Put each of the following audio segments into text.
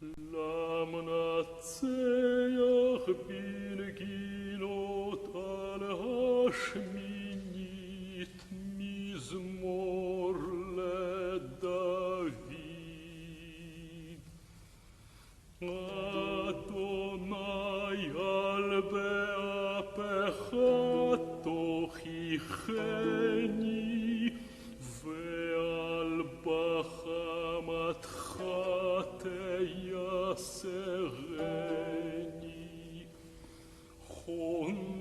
למנצח בנגינות על השמינית מזמור לדוד. אדוני על באפך תוכיחני ועל בחמתך תייסרני. חונני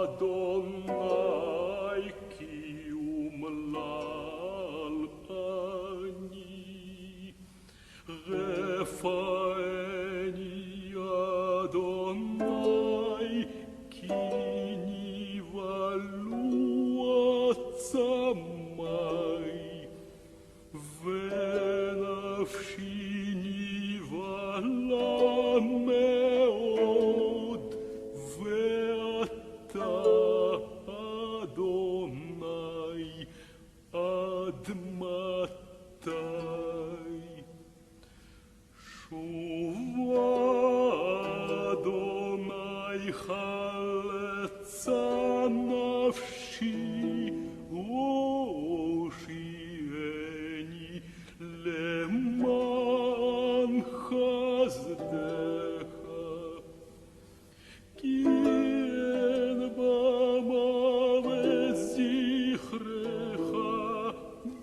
אדוני כי אומלל אני. רפאני אדוני כי נבהלו עצמי ונפשי נבהלה מאוד. ואתה אדוני עד מתי? שובה אדוני חלצה נפשי הושיעני למען חסדך. כי אין במוות זכרך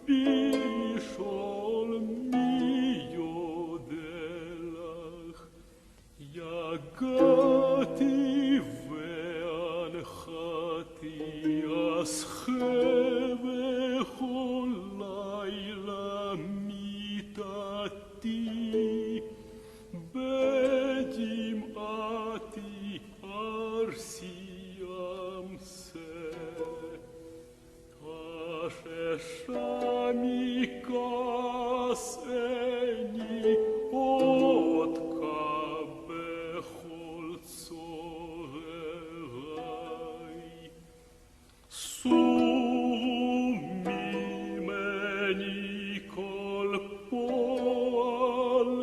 בישול מי יודלך. יגעתי והנחתי אסחה בכל לילה מיטתי. בדמעתי ארסי אמסה אששה מכעסני עודך בכל צוררי. סור ממני כל פועל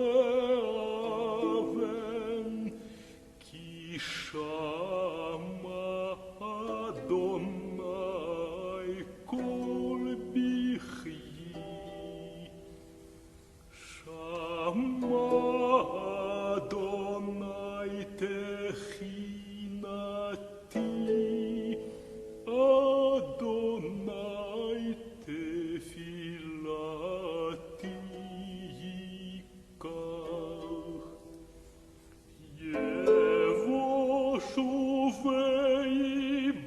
אבן כי שמע אדוני קול בכי. שמע אדוני תחינתי. אדוני תפילתי ייקח. יבושו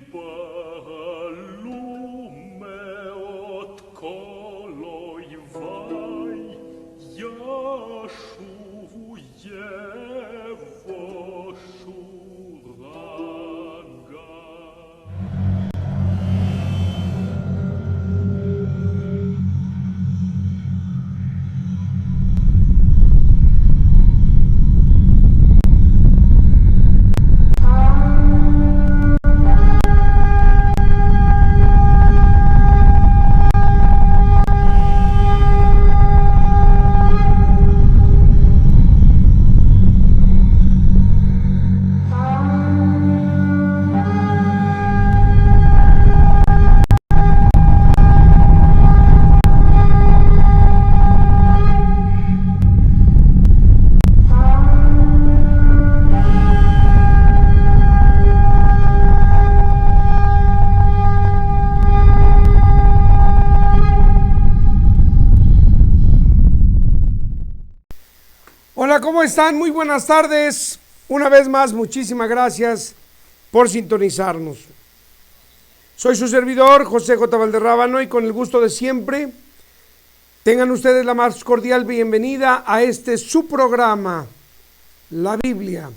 ויבהלו מאוד כל אויבי. ישובו יבושו רגע. Hola, ¿cómo están? Muy buenas tardes. Una vez más, muchísimas gracias por sintonizarnos. Soy su servidor, José J. Valderrábano, y con el gusto de siempre, tengan ustedes la más cordial bienvenida a este su programa, La Biblia,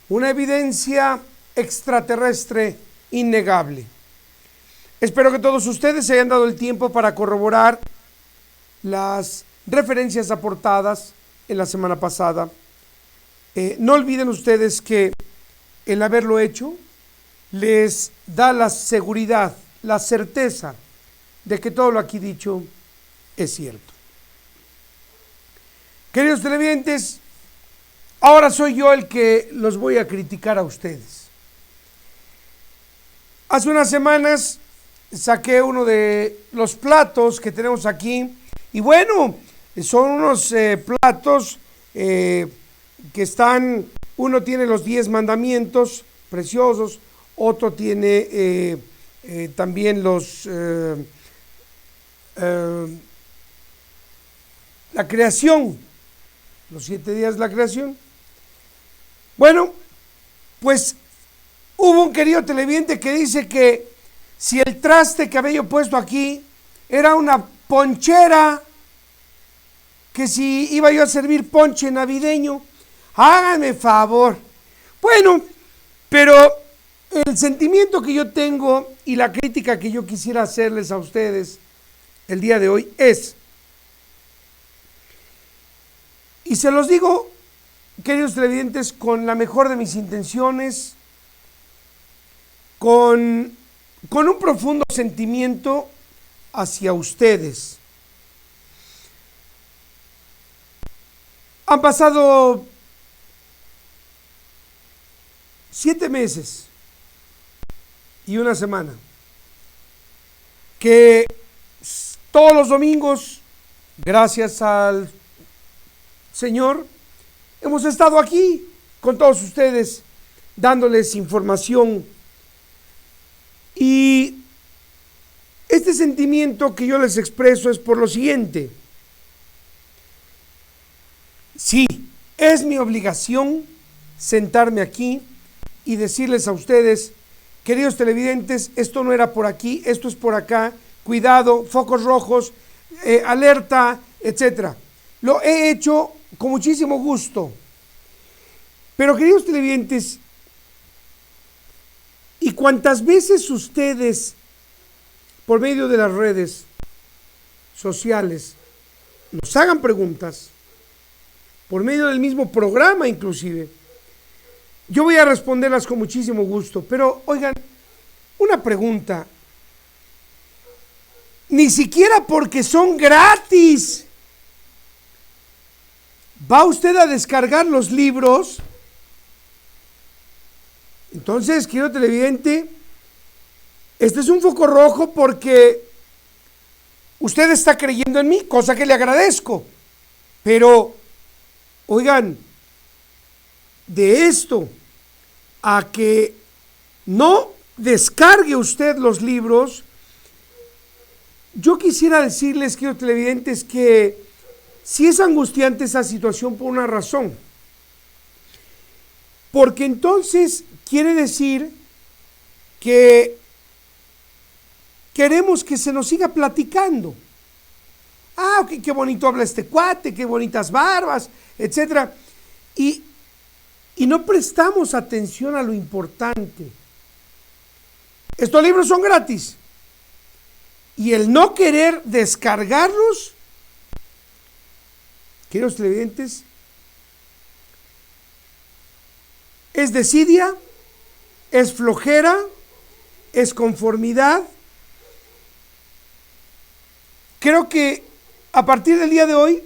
una evidencia extraterrestre innegable. Espero que todos ustedes se hayan dado el tiempo para corroborar las referencias aportadas en la semana pasada. No olviden ustedes que el haberlo hecho les da la seguridad, la certeza de que todo lo aquí dicho es cierto. Queridos televidentes, ahora soy yo el que los voy a criticar a ustedes. Hace unas semanas saqué uno de los platos que tenemos aquí y bueno, son unos platos que están, uno tiene los 10 mandamientos preciosos, otro tiene también la creación, los 7 días de la creación. Bueno, pues hubo un querido televidente que dice que si el traste que había yo puesto aquí era una ponchera, que si iba yo a servir ponche navideño, háganme favor. Bueno, pero el sentimiento que yo tengo y la crítica que yo quisiera hacerles a ustedes el día de hoy es, y se los digo, queridos televidentes, con la mejor de mis intenciones, con un profundo sentimiento hacia ustedes. Han pasado 7 meses y una semana que todos los domingos, gracias al Señor, hemos estado aquí con todos ustedes dándoles información. Y este sentimiento que yo les expreso es por lo siguiente. Sí, es mi obligación sentarme aquí y decirles a ustedes, queridos televidentes, esto no era por aquí, esto es por acá, cuidado, focos rojos, alerta, etcétera. Lo he hecho con muchísimo gusto. Pero queridos televidentes, y cuantas veces ustedes, por medio de las redes sociales, nos hagan preguntas, por medio del mismo programa inclusive, yo voy a responderlas con muchísimo gusto. Pero oigan, una pregunta, ni siquiera porque son gratis, ¿va usted a descargar los libros? Entonces, querido televidente, este es un foco rojo porque usted está creyendo en mí, cosa que le agradezco. Pero, oigan, de esto a que no descargue usted los libros, yo quisiera decirles, queridos televidentes, que si es angustiante esa situación por una razón. Porque entonces quiere decir que queremos que se nos siga platicando. Ah, ok, qué bonito habla este cuate, qué bonitas barbas, etcétera. Y no prestamos atención a lo importante. Estos libros son gratis. Y el no querer descargarlos, queridos televidentes, es desidia, es flojera, es conformidad. Creo que a partir del día de hoy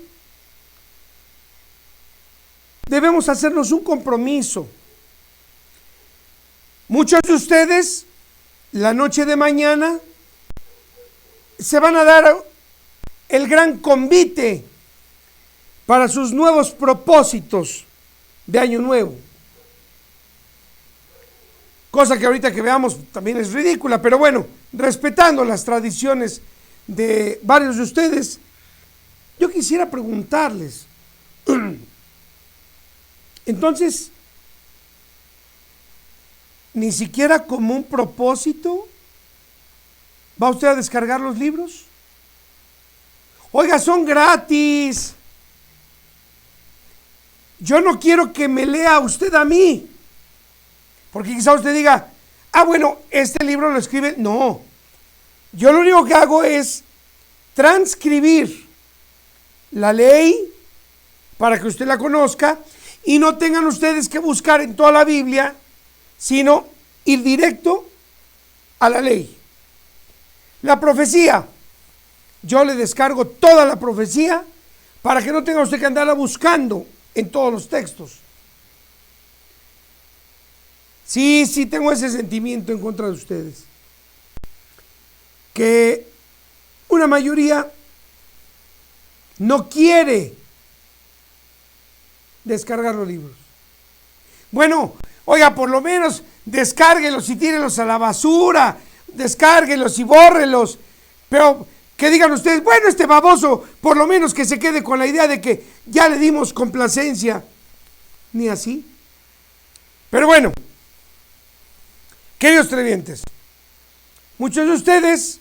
debemos hacernos un compromiso. Muchos de ustedes, la noche de mañana, se van a dar el gran convite para sus nuevos propósitos de año nuevo. Cosa que ahorita que veamos también es ridícula, pero bueno, respetando las tradiciones de varios de ustedes, yo quisiera preguntarles, entonces, ni siquiera como un propósito, ¿va usted a descargar los libros? Oiga, son gratis. Yo no quiero que me lea usted a mí. Porque quizá usted diga, ah, bueno, este libro lo escribe. No, yo lo único que hago es transcribir la ley para que usted la conozca y no tengan ustedes que buscar en toda la Biblia, sino ir directo a la ley. La profecía, yo le descargo toda la profecía para que no tenga usted que andarla buscando en todos los textos. Sí, tengo ese sentimiento en contra de ustedes. Que una mayoría no quiere descargar los libros. Bueno, oiga, por lo menos descárguelos y tírenlos a la basura, descárguelos y bórrelos, pero que digan ustedes, bueno, este baboso, por lo menos que se quede con la idea de que ya le dimos complacencia. Ni así. Pero bueno, queridos televidentes, muchos de ustedes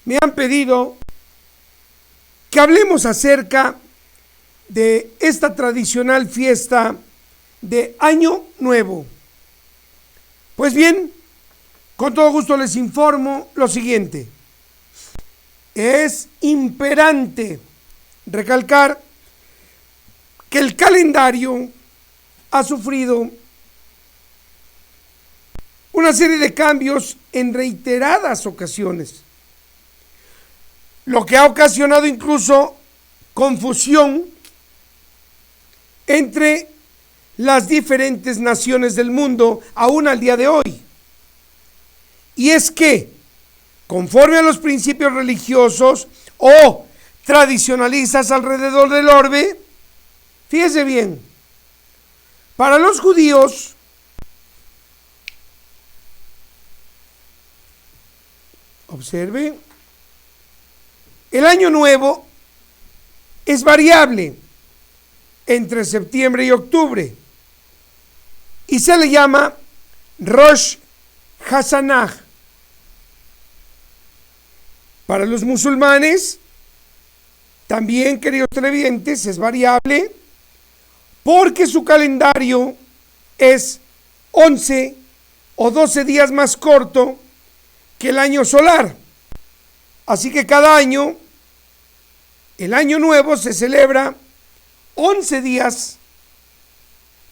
me han pedido que hablemos acerca de esta tradicional fiesta de Año Nuevo. Pues bien, con todo gusto les informo lo siguiente. Es imperante recalcar que el calendario ha sufrido una serie de cambios en reiteradas ocasiones, lo que ha ocasionado incluso confusión entre las diferentes naciones del mundo aún al día de hoy. Y es que, conforme a los principios religiosos o tradicionalistas alrededor del orbe, fíjese bien, para los judíos, observe, el año nuevo es variable entre septiembre y octubre y se le llama Rosh Hashanah. Para los musulmanes, también, queridos televidentes, es variable porque su calendario es 11 o 12 días más corto que el año solar. Así que cada año, el año nuevo se celebra 11 días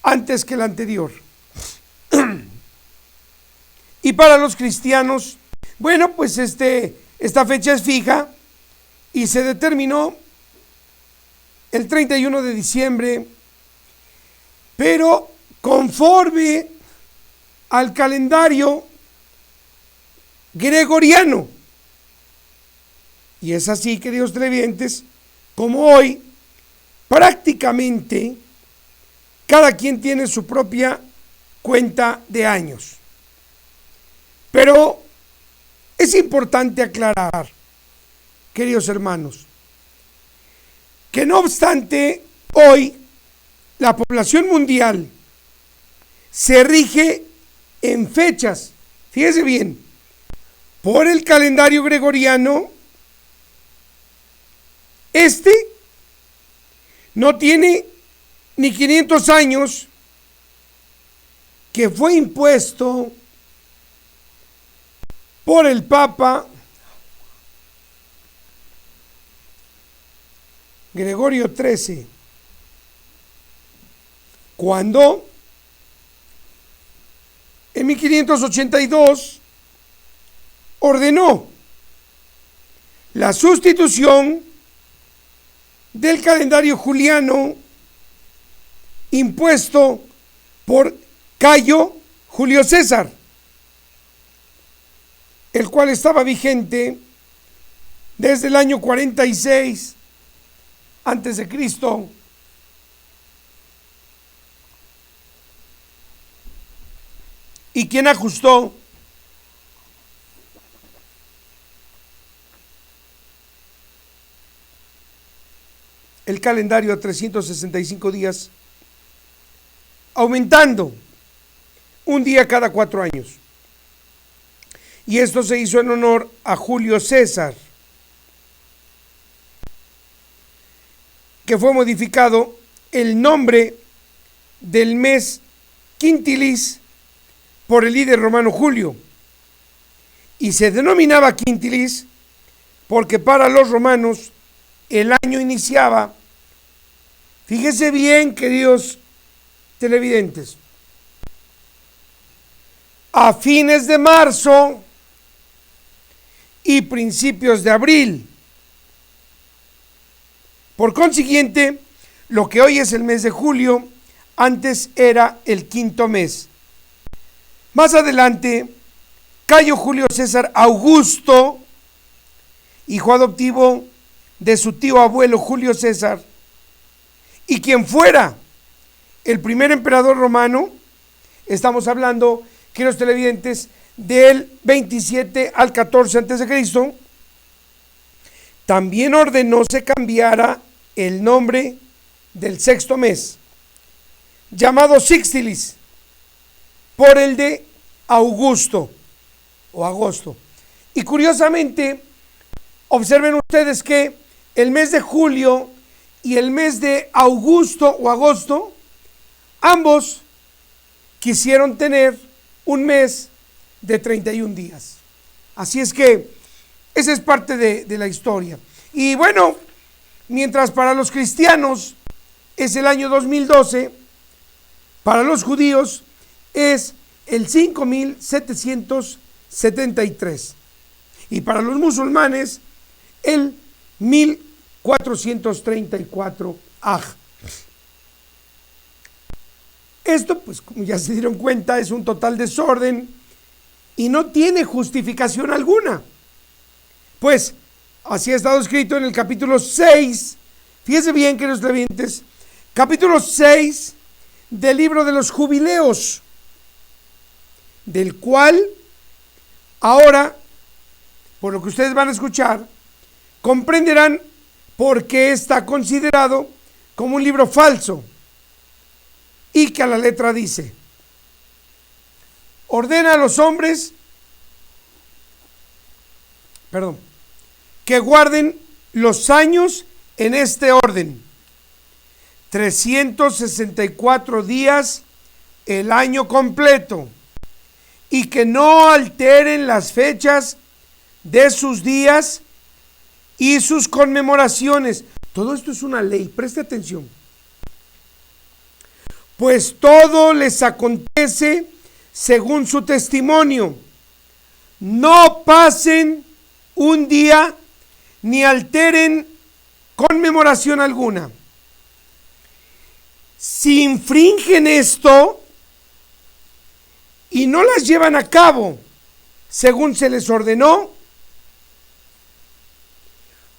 antes que el anterior. Y para los cristianos, bueno, pues esta fecha es fija y se determinó el 31 de diciembre, pero conforme al calendario gregoriano. Y es así, queridos televidentes, como hoy prácticamente cada quien tiene su propia cuenta de años. Pero es importante aclarar, queridos hermanos, que no obstante hoy la población mundial se rige en fechas, fíjese bien, por el calendario gregoriano. No tiene ni 500 años que fue impuesto por el Papa Gregorio XIII, cuando en 1582 ordenó la sustitución del calendario juliano impuesto por Cayo Julio César, el cual estaba vigente desde el año 46 antes de Cristo, y quien ajustó el calendario a 365 días, aumentando un día cada 4 años. Y esto se hizo en honor a Julio César, que fue modificado el nombre del mes Quintilis por el líder romano Julio, y se denominaba Quintilis porque para los romanos el año iniciaba, fíjese bien, queridos televidentes, a fines de marzo y principios de abril. Por consiguiente, lo que hoy es el mes de julio, antes era el quinto mes. Más adelante, Cayo Julio César Augusto, hijo adoptivo de su tío abuelo Julio César, y quien fuera el primer emperador romano, estamos hablando, queridos televidentes, del 27 al 14 a.C., también ordenó se cambiara el nombre del sexto mes, llamado Sixtilis, por el de Augusto o agosto. Y curiosamente, observen ustedes que el mes de julio y el mes de Augusto o agosto, ambos quisieron tener un mes de 31 días. Así es que esa es parte de la historia. Y bueno, mientras para los cristianos es el año 2012, para los judíos es el 5773. Y para los musulmanes el 1434 Aj. Esto, pues como ya se dieron cuenta, es un total desorden y no tiene justificación alguna. Pues así ha estado escrito en el capítulo 6, fíjense bien, queridos televidentes, capítulo 6 del libro de los jubileos, del cual ahora, por lo que ustedes van a escuchar, comprenderán por qué está considerado como un libro falso, y que a la letra dice: ordena a los hombres, que guarden los años en este orden: 364 días el año completo, y que no alteren las fechas de sus días y sus conmemoraciones. Todo esto es una ley, preste atención. Pues todo les acontece según su testimonio. No pasen un día ni alteren conmemoración alguna. Si infringen esto y no las llevan a cabo según se les ordenó,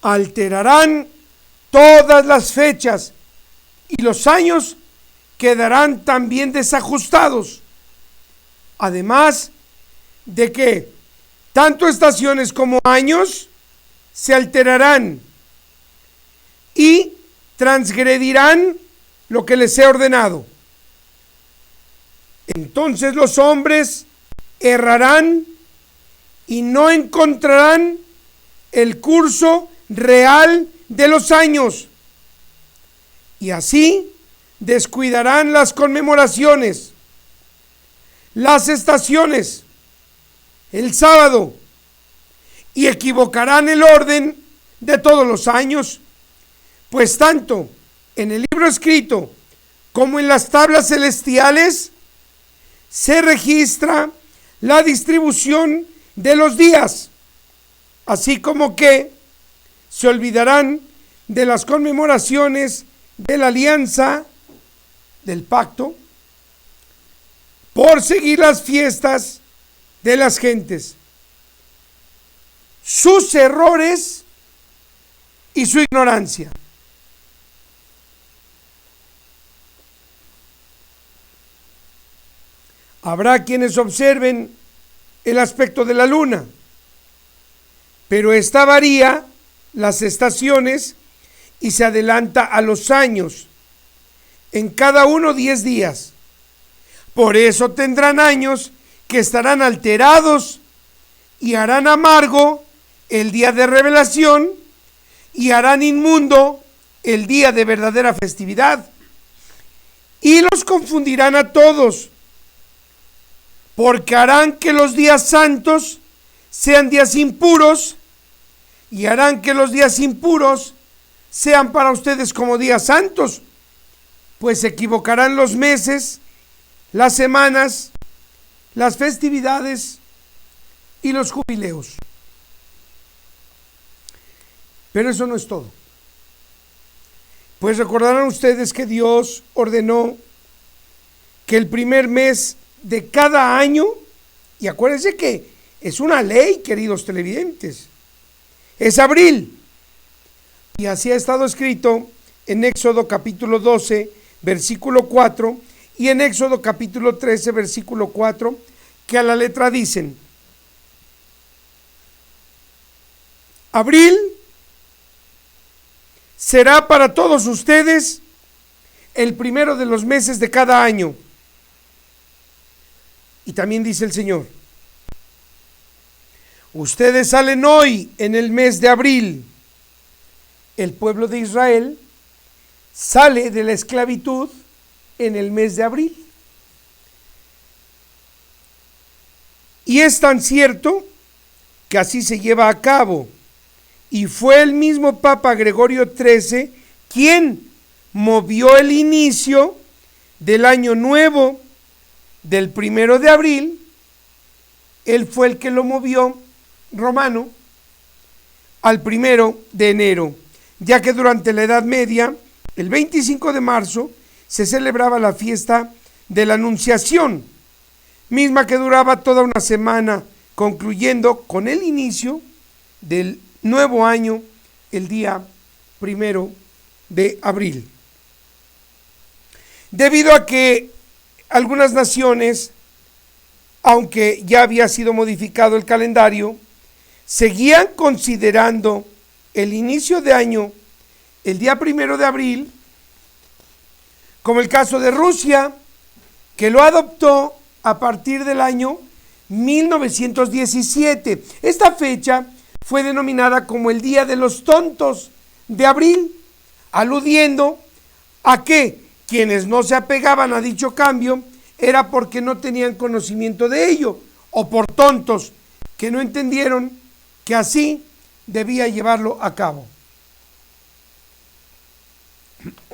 alterarán todas las fechas y los años quedarán también desajustados. Además de que tanto estaciones como años se alterarán y transgredirán lo que les he ordenado. Entonces los hombres errarán y no encontrarán el curso real de los años, y así descuidarán las conmemoraciones, las estaciones, el sábado, y equivocarán el orden de todos los años, pues tanto en el libro escrito como en las tablas celestiales se registra la distribución de los días, así como que se olvidarán de las conmemoraciones de la alianza, del pacto, por seguir las fiestas de las gentes, sus errores y su ignorancia. Habrá quienes observen el aspecto de la luna, pero esta varía las estaciones y se adelanta a los años, en cada uno 10 días. Por eso tendrán años que estarán alterados y harán amargo el día de revelación y harán inmundo el día de verdadera festividad, y los confundirán a todos, porque harán que los días santos sean días impuros, y harán que los días impuros sean para ustedes como días santos, pues se equivocarán los meses, las semanas, las festividades y los jubileos. Pero eso no es todo. Pues recordarán ustedes que Dios ordenó que el primer mes de cada año, y acuérdense que es una ley, queridos televidentes, es abril. Y así ha estado escrito en Éxodo capítulo 12, versículo 4, y en Éxodo capítulo 13, versículo 4, que a la letra dicen: abril será para todos ustedes el primero de los meses de cada año. Y también dice el Señor: ustedes salen hoy en el mes de abril. El pueblo de Israel sale de la esclavitud en el mes de abril. Y es tan cierto que así se lleva a cabo. Y fue el mismo Papa Gregorio XIII quien movió el inicio del año nuevo del 1 de abril. Él fue el que lo movió, romano, al 1 de enero, ya que durante la Edad Media, el 25 de marzo, se celebraba la fiesta de la Anunciación, misma que duraba toda una semana, concluyendo con el inicio del nuevo año, el día 1 de abril. Debido a que algunas naciones, aunque ya había sido modificado el calendario, seguían considerando el inicio de año, el día 1 de abril, como el caso de Rusia, que lo adoptó a partir del año 1917. Esta fecha fue denominada como el Día de los Tontos de Abril, aludiendo a que quienes no se apegaban a dicho cambio era porque no tenían conocimiento de ello, o por tontos que no entendieron que así debía llevarlo a cabo.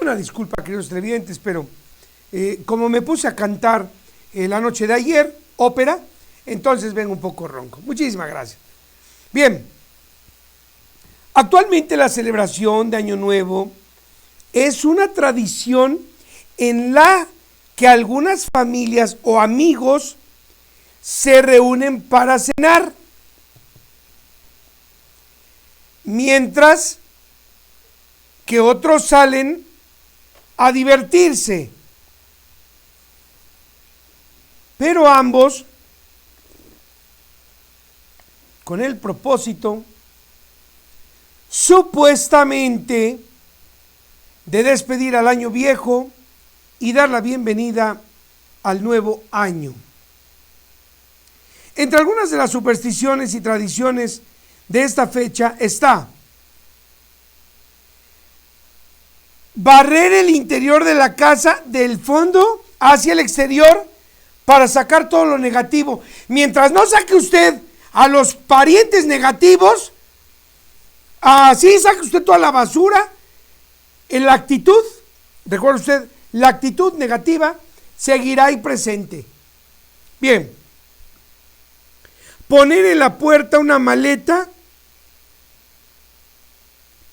Una disculpa, queridos televidentes, pero como me puse a cantar la noche de ayer, ópera, entonces vengo un poco ronco. Muchísimas gracias. Bien, actualmente la celebración de Año Nuevo es una tradición en la que algunas familias o amigos se reúnen para cenar, mientras que otros salen a divertirse. Pero ambos con el propósito supuestamente de despedir al año viejo y dar la bienvenida al nuevo año. Entre algunas de las supersticiones y tradiciones de esta fecha está barrer el interior de la casa del fondo hacia el exterior para sacar todo lo negativo. Mientras no saque usted a los parientes negativos, así saque usted toda la basura, en la actitud, recuerde usted, la actitud negativa seguirá ahí presente. Bien, poner en la puerta una maleta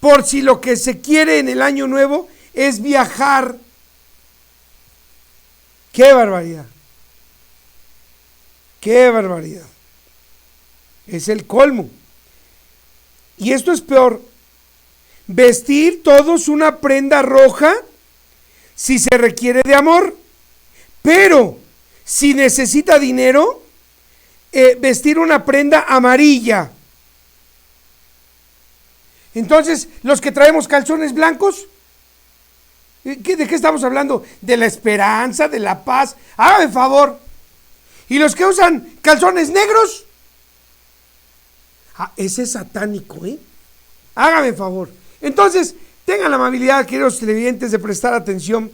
por si lo que se quiere en el año nuevo es viajar. ¡Qué barbaridad! ¡Qué barbaridad! Es el colmo. Y esto es peor. Vestir todos una prenda roja si se requiere de amor, pero si necesita dinero, vestir una prenda amarilla. Entonces, los que traemos calzones blancos, ¿de qué estamos hablando? De la esperanza, de la paz. Hágame favor. Y los que usan calzones negros, ese es satánico, Hágame favor. Entonces, tengan la amabilidad, queridos televidentes, de prestar atención,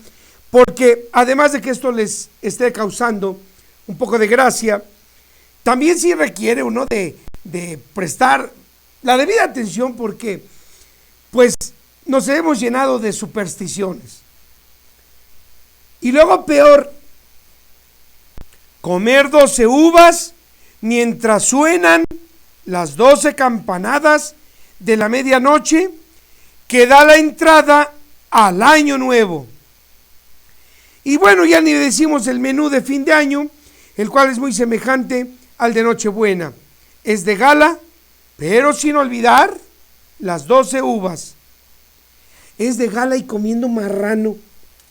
porque además de que esto les esté causando un poco de gracia, también sí requiere uno de prestar la debida atención, porque pues nos hemos llenado de supersticiones. Y luego peor, comer 12 uvas mientras suenan las 12 campanadas de la medianoche que da la entrada al año nuevo. Y bueno, ya ni decimos el menú de fin de año, el cual es muy semejante al de Nochebuena. Es de gala, pero sin olvidar las 12 uvas. Es de gala y comiendo marrano.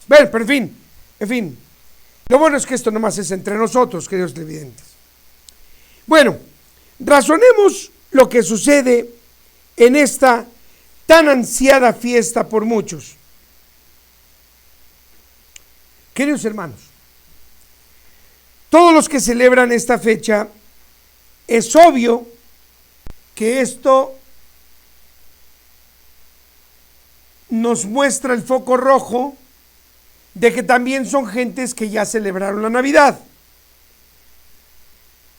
Bueno, pero en fin. Lo bueno es que esto nomás es entre nosotros, queridos televidentes. Bueno, razonemos lo que sucede en esta tan ansiada fiesta por muchos. Queridos hermanos, todos los que celebran esta fecha, es obvio que esto nos muestra el foco rojo de que también son gentes que ya celebraron la Navidad,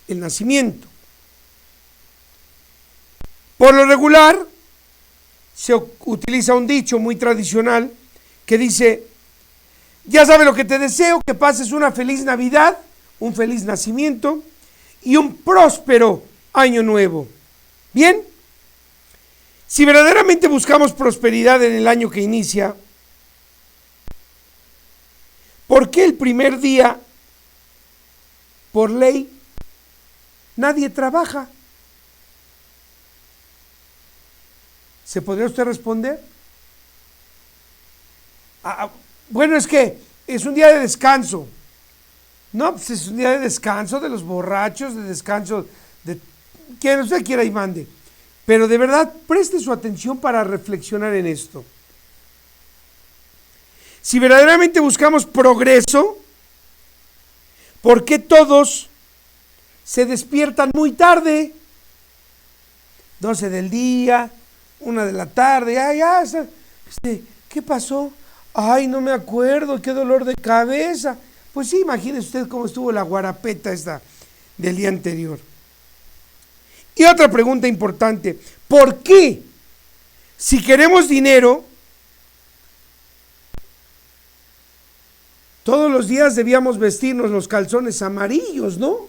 el nacimiento. Por lo regular, se utiliza un dicho muy tradicional que dice: ya sabes lo que te deseo, que pases una feliz Navidad, un feliz nacimiento y un próspero año nuevo. Bien, si verdaderamente buscamos prosperidad en el año que inicia, ¿por qué el primer día, por ley, nadie trabaja? ¿Se podría usted responder? Bueno, es que es un día de descanso. No, pues es un día de descanso de los borrachos, de descanso de quien usted quiera y mande. Pero de verdad, preste su atención para reflexionar en esto. Si verdaderamente buscamos progreso, ¿por qué todos se despiertan muy tarde? 12 del día, 1 de la tarde, ¿qué pasó? Ay, no me acuerdo, qué dolor de cabeza. Pues sí, imagínese usted cómo estuvo la guarapeta esta del día anterior. Y otra pregunta importante: ¿por qué, si queremos dinero, todos los días debíamos vestirnos los calzones amarillos, ¿no?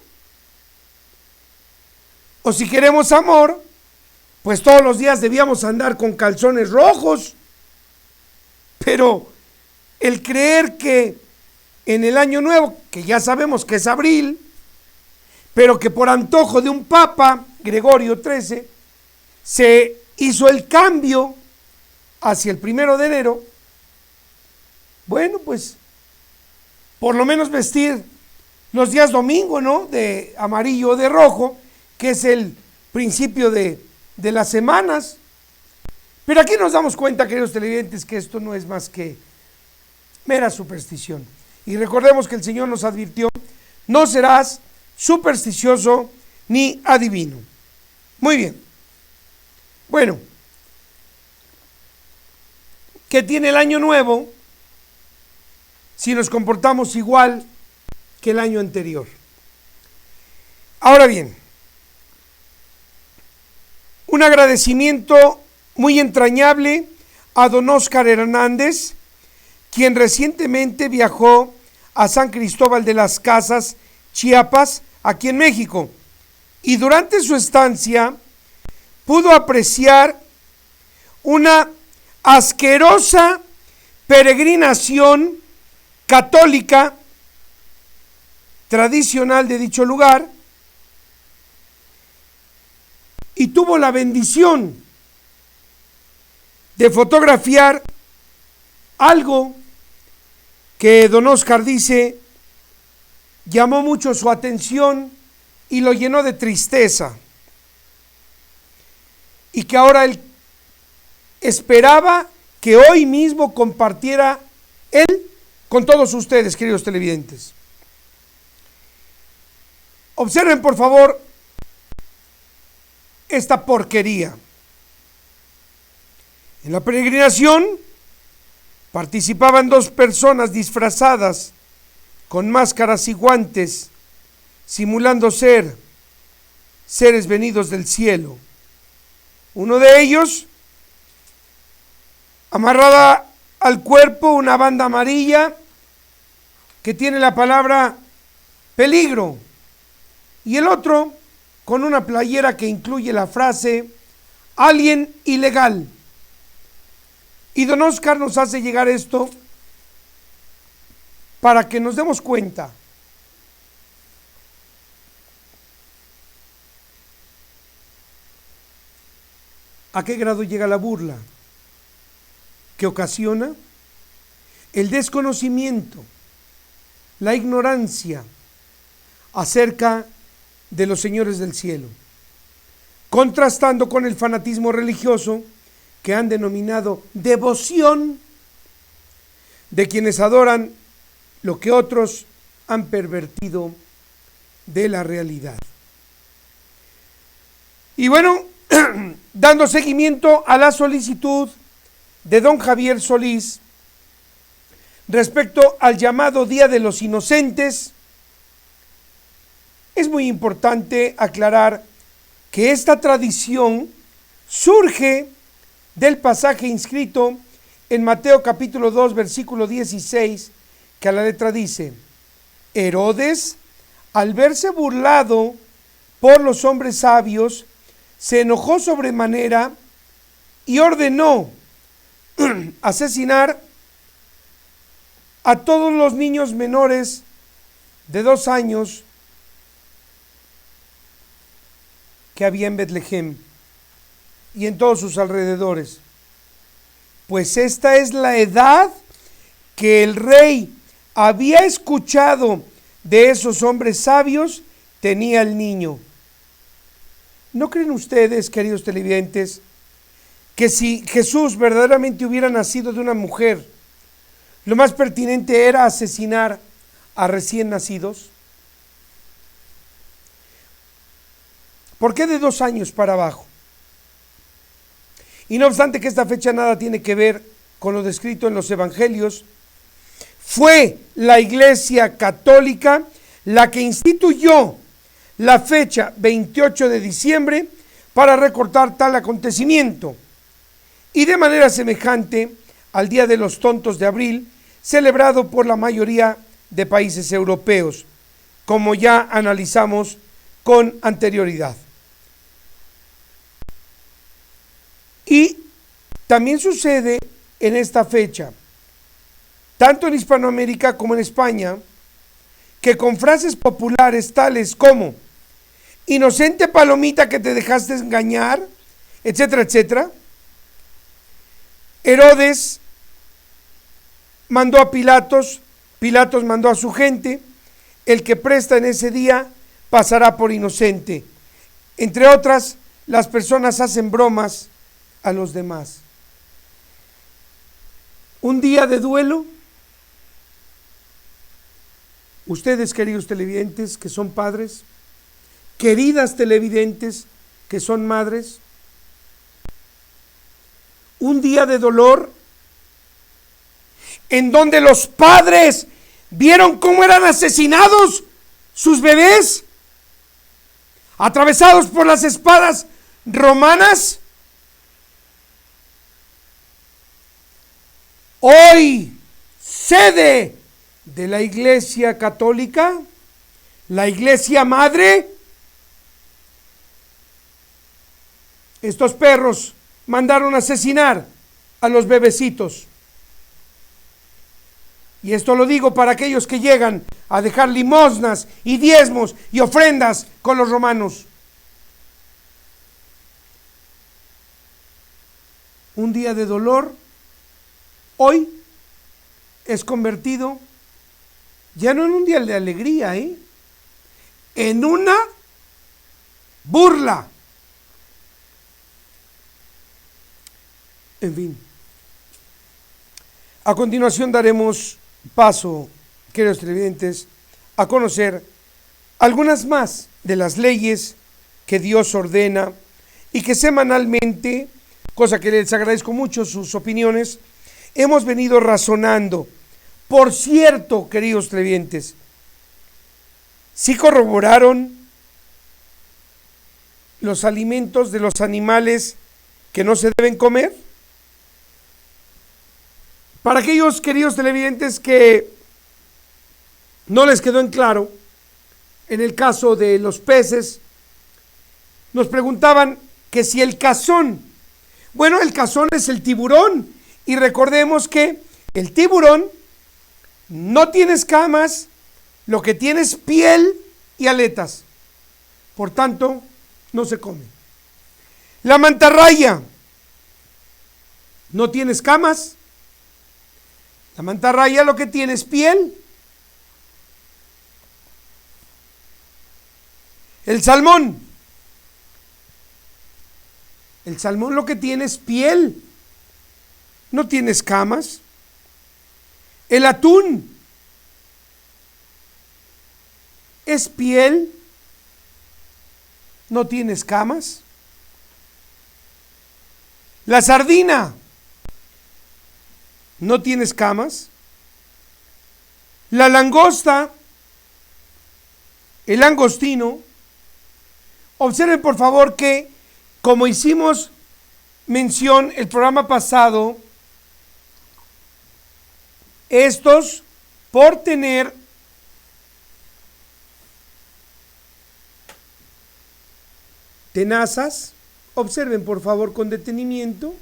O si queremos amor, pues todos los días debíamos andar con calzones rojos. Pero el creer que en el año nuevo, que ya sabemos que es abril, pero que por antojo de un papa, Gregorio XIII, se hizo el cambio hacia el 1 de enero, bueno, pues por lo menos vestir los días domingo, ¿no?, de amarillo o de rojo, que es el principio de las semanas. Pero aquí nos damos cuenta, queridos televidentes, que esto no es más que mera superstición. Y recordemos que el Señor nos advirtió: no serás supersticioso ni adivino. Muy bien. Bueno, ¿qué tiene el año nuevo si nos comportamos igual que el año anterior? Ahora bien, un agradecimiento muy entrañable a don Óscar Hernández, quien recientemente viajó a San Cristóbal de las Casas, Chiapas, aquí en México, y durante su estancia pudo apreciar una asquerosa peregrinación católica tradicional de dicho lugar, y tuvo la bendición de fotografiar algo que don Óscar dice llamó mucho su atención y lo llenó de tristeza, y que ahora él esperaba que hoy mismo compartiera él con todos ustedes, queridos televidentes. Observen por favor esta porquería. En la peregrinación participaban 2 personas disfrazadas con máscaras y guantes, simulando ser seres venidos del cielo. Uno de ellos, amarrada al cuerpo una banda amarilla que tiene la palabra peligro, y el otro con una playera que incluye la frase alien ilegal. Y don Oscar nos hace llegar esto para que nos demos cuenta a qué grado llega la burla, que ocasiona el desconocimiento, la ignorancia acerca de los señores del cielo, contrastando con el fanatismo religioso que han denominado devoción de quienes adoran lo que otros han pervertido de la realidad. Y bueno, dando seguimiento a la solicitud de don Javier Solís respecto al llamado Día de los Inocentes, es muy importante aclarar que esta tradición surge del pasaje inscrito en Mateo capítulo 2, versículo 16, que a la letra dice: Herodes, al verse burlado por los hombres sabios, se enojó sobremanera y ordenó asesinar a todos los niños menores de 2 años que había en Betlehem y en todos sus alrededores, pues esta es la edad que el rey había escuchado de esos hombres sabios tenía el niño. ¿No creen ustedes, queridos televidentes, que si Jesús verdaderamente hubiera nacido de una mujer, lo más pertinente era asesinar a recién nacidos? ¿Por qué de 2 años para abajo? Y no obstante que esta fecha nada tiene que ver con lo descrito en los evangelios, fue la Iglesia Católica la que instituyó la fecha 28 de diciembre para recordar tal acontecimiento, y de manera semejante al Día de los Tontos de abril, celebrado por la mayoría de países europeos, como ya analizamos con anterioridad. Y también sucede en esta fecha, tanto en Hispanoamérica como en España, que con frases populares tales como inocente palomita que te dejaste engañar, etcétera, etcétera, Herodes mandó a Pilatos mandó a su gente: el que presta en ese día pasará por inocente. Entre otras, las personas hacen bromas a los demás. Un día de duelo. Ustedes, queridos televidentes, que son padres, queridas televidentes, que son madres, un día de dolor en donde los padres vieron cómo eran asesinados sus bebés, atravesados por las espadas romanas. Hoy, sede de la Iglesia Católica, la Iglesia Madre, estos perros mandaron asesinar a los bebecitos. Y esto lo digo para aquellos que llegan a dejar limosnas y diezmos y ofrendas con los romanos. Un día de dolor, hoy es convertido ya no en un día de alegría, en una burla. En fin, a continuación daremos paso, queridos televidentes, a conocer algunas más de las leyes que Dios ordena y que semanalmente, cosa que les agradezco mucho sus opiniones, hemos venido razonando. Por cierto, queridos televidentes, ¿sí corroboraron los alimentos de los animales que no se deben comer? Para aquellos, queridos televidentes, que no les quedó en claro, en el caso de los peces, nos preguntaban que si el cazón, bueno, el cazón es el tiburón, Y recordemos que el tiburón no tiene escamas, lo que tiene es piel y aletas. Por tanto, no se come. La mantarraya no tiene escamas. La mantarraya lo que tiene es piel. El salmón lo que tiene es piel. No tiene escamas. El atún es piel. No tiene escamas. La sardina no tiene escamas. La langosta, el langostino. Observen por favor que, como hicimos mención el programa pasado, estos, por tener tenazas, observen por favor con detenimiento,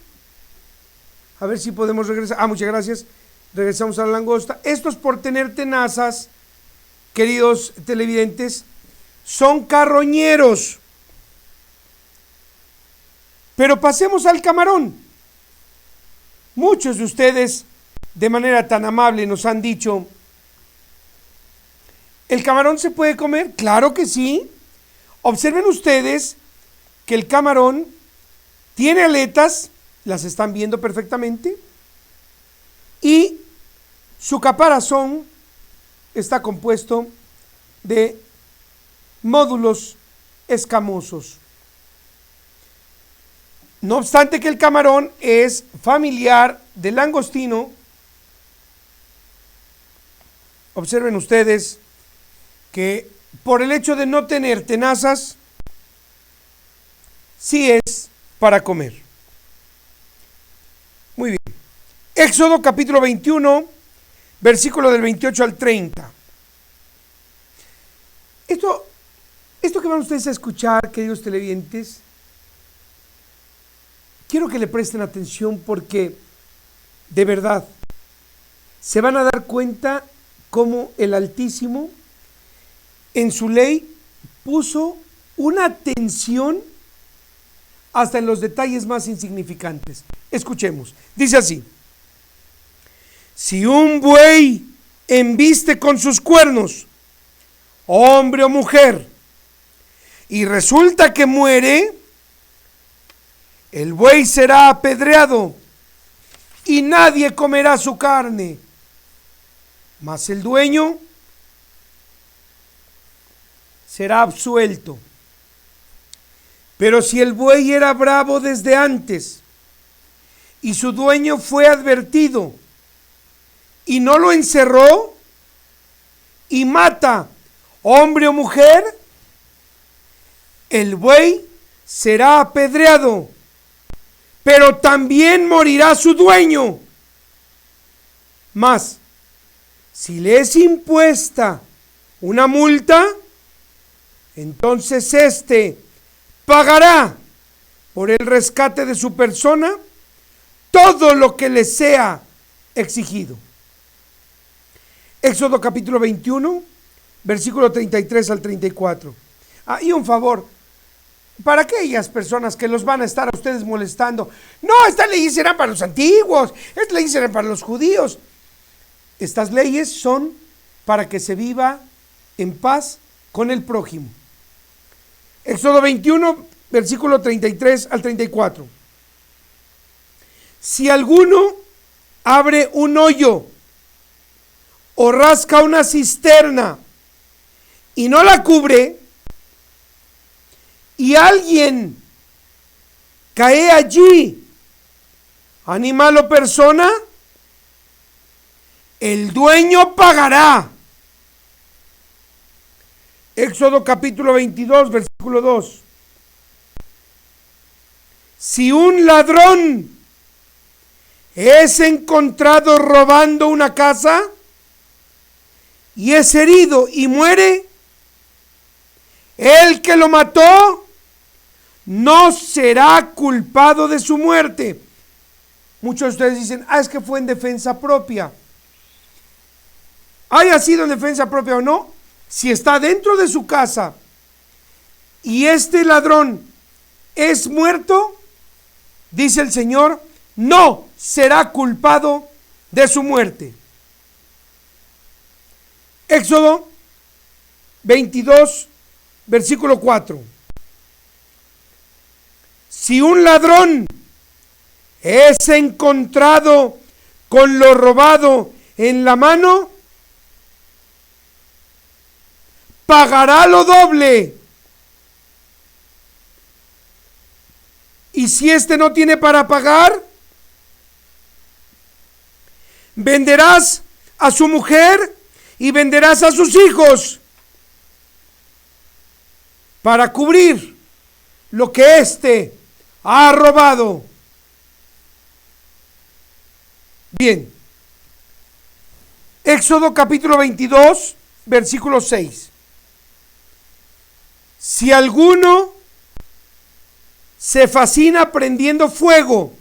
a ver si podemos regresar. Muchas gracias. Regresamos a la langosta. Estos, por tener tenazas, queridos televidentes, son carroñeros. Pero pasemos al camarón. Muchos de ustedes, de manera tan amable, nos han dicho: ¿el camarón se puede comer? Claro que sí. Observen ustedes que el camarón tiene aletas, las están viendo perfectamente, y su caparazón está compuesto de módulos escamosos. No obstante que el camarón es familiar del langostino, observen ustedes que por el hecho de no tener tenazas, sí es para comer. Muy bien. Éxodo capítulo 21, versículo del 28 al 30. Esto que van ustedes a escuchar, queridos televidentes, quiero que le presten atención porque, de verdad, se van a dar cuenta cómo el Altísimo en su ley puso una atención hasta en los detalles más insignificantes. Escuchemos. Dice así: si un buey embiste con sus cuernos, hombre o mujer, y resulta que muere, el buey será apedreado y nadie comerá su carne, mas el dueño será absuelto. Pero si el buey era bravo desde antes y su dueño fue advertido y no lo encerró y mata hombre o mujer, el buey será apedreado, pero también morirá su dueño. Mas si le es impuesta una multa, entonces éste pagará por el rescate de su persona todo lo que le sea exigido. Éxodo capítulo 21, versículo 33 al 34. Y un favor, para aquellas personas que los van a estar a ustedes molestando: no, estas leyes eran para los antiguos, estas leyes eran para los judíos. Estas leyes son para que se viva en paz con el prójimo. Éxodo 21, versículo 33 al 34. Si alguno abre un hoyo o rasca una cisterna y no la cubre, y alguien cae allí, animal o persona, el dueño pagará. Éxodo capítulo 22, versículo 2. Si un ladrón es encontrado robando una casa y es herido y muere, el que lo mató no será culpado de su muerte. Muchos de ustedes dicen, es que fue en defensa propia. Haya sido en defensa propia o no, si está dentro de su casa y este ladrón es muerto, dice el Señor, no será culpado de su muerte. Éxodo 22, versículo 4. Si un ladrón es encontrado con lo robado en la mano, pagará lo doble. Y si éste no tiene para pagar, venderás a su mujer y venderás a sus hijos para cubrir lo que éste ha robado. Bien. Éxodo capítulo 22, versículo 6. Si alguno se fascina prendiendo fuego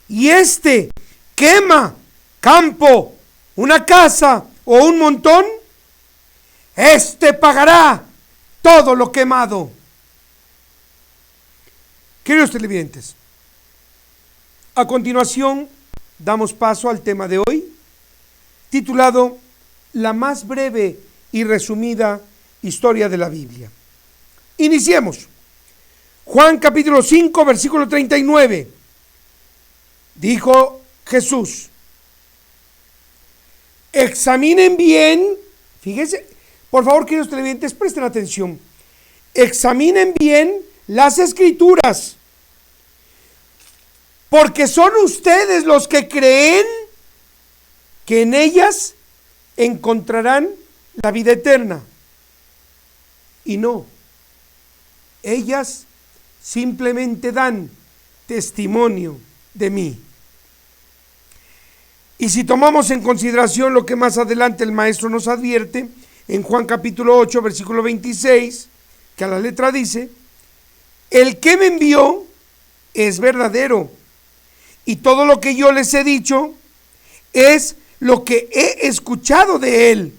y éste quema campo, una casa o un montón, éste pagará todo lo quemado. Queridos televidentes, a continuación damos paso al tema de hoy, titulado La más breve y resumida historia de la Biblia. Iniciemos. Juan capítulo 5, versículo 39. Dijo Jesús: examinen bien, fíjense, por favor, queridos televidentes, presten atención. Examinen bien las Escrituras, porque son ustedes los que creen que en ellas encontrarán la vida eterna. Y no, ellas simplemente dan testimonio de mí. Y si tomamos en consideración lo que más adelante el maestro nos advierte, en Juan capítulo 8, versículo 26, que a la letra dice: el que me envió es verdadero, y todo lo que yo les he dicho es lo que he escuchado de él.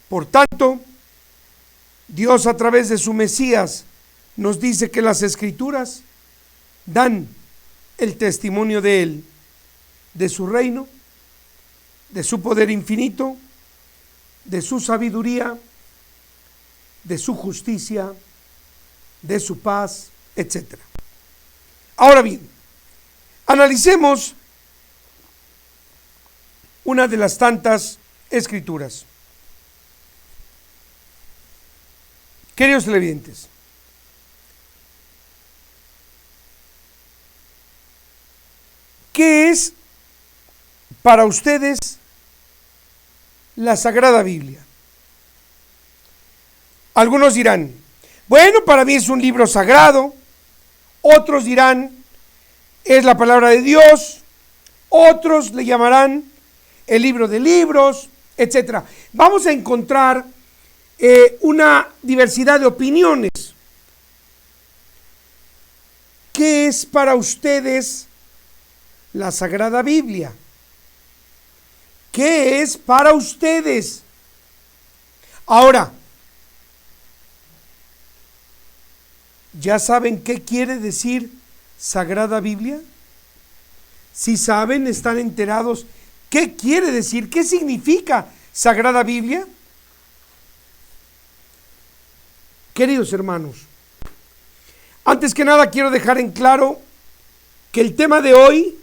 Por tanto, Dios a través de su Mesías nos dice que las Escrituras dan el testimonio de él, de su reino, de su poder infinito, de su sabiduría, de su justicia, de su paz, etc. Ahora bien, analicemos una de las tantas escrituras. Queridos televidentes, ¿qué es para ustedes la Sagrada Biblia? Algunos dirán, bueno, para mí es un libro sagrado. Otros dirán, es la palabra de Dios. Otros le llamarán el libro de libros, etc. Vamos a encontrar una diversidad de opiniones. ¿Qué es para ustedes la Sagrada Biblia? ¿Qué es para ustedes? Ahora, ¿ya saben qué quiere decir Sagrada Biblia? Si saben, están enterados, ¿qué quiere decir? ¿Qué significa Sagrada Biblia? Queridos hermanos, antes que nada quiero dejar en claro que el tema de hoy,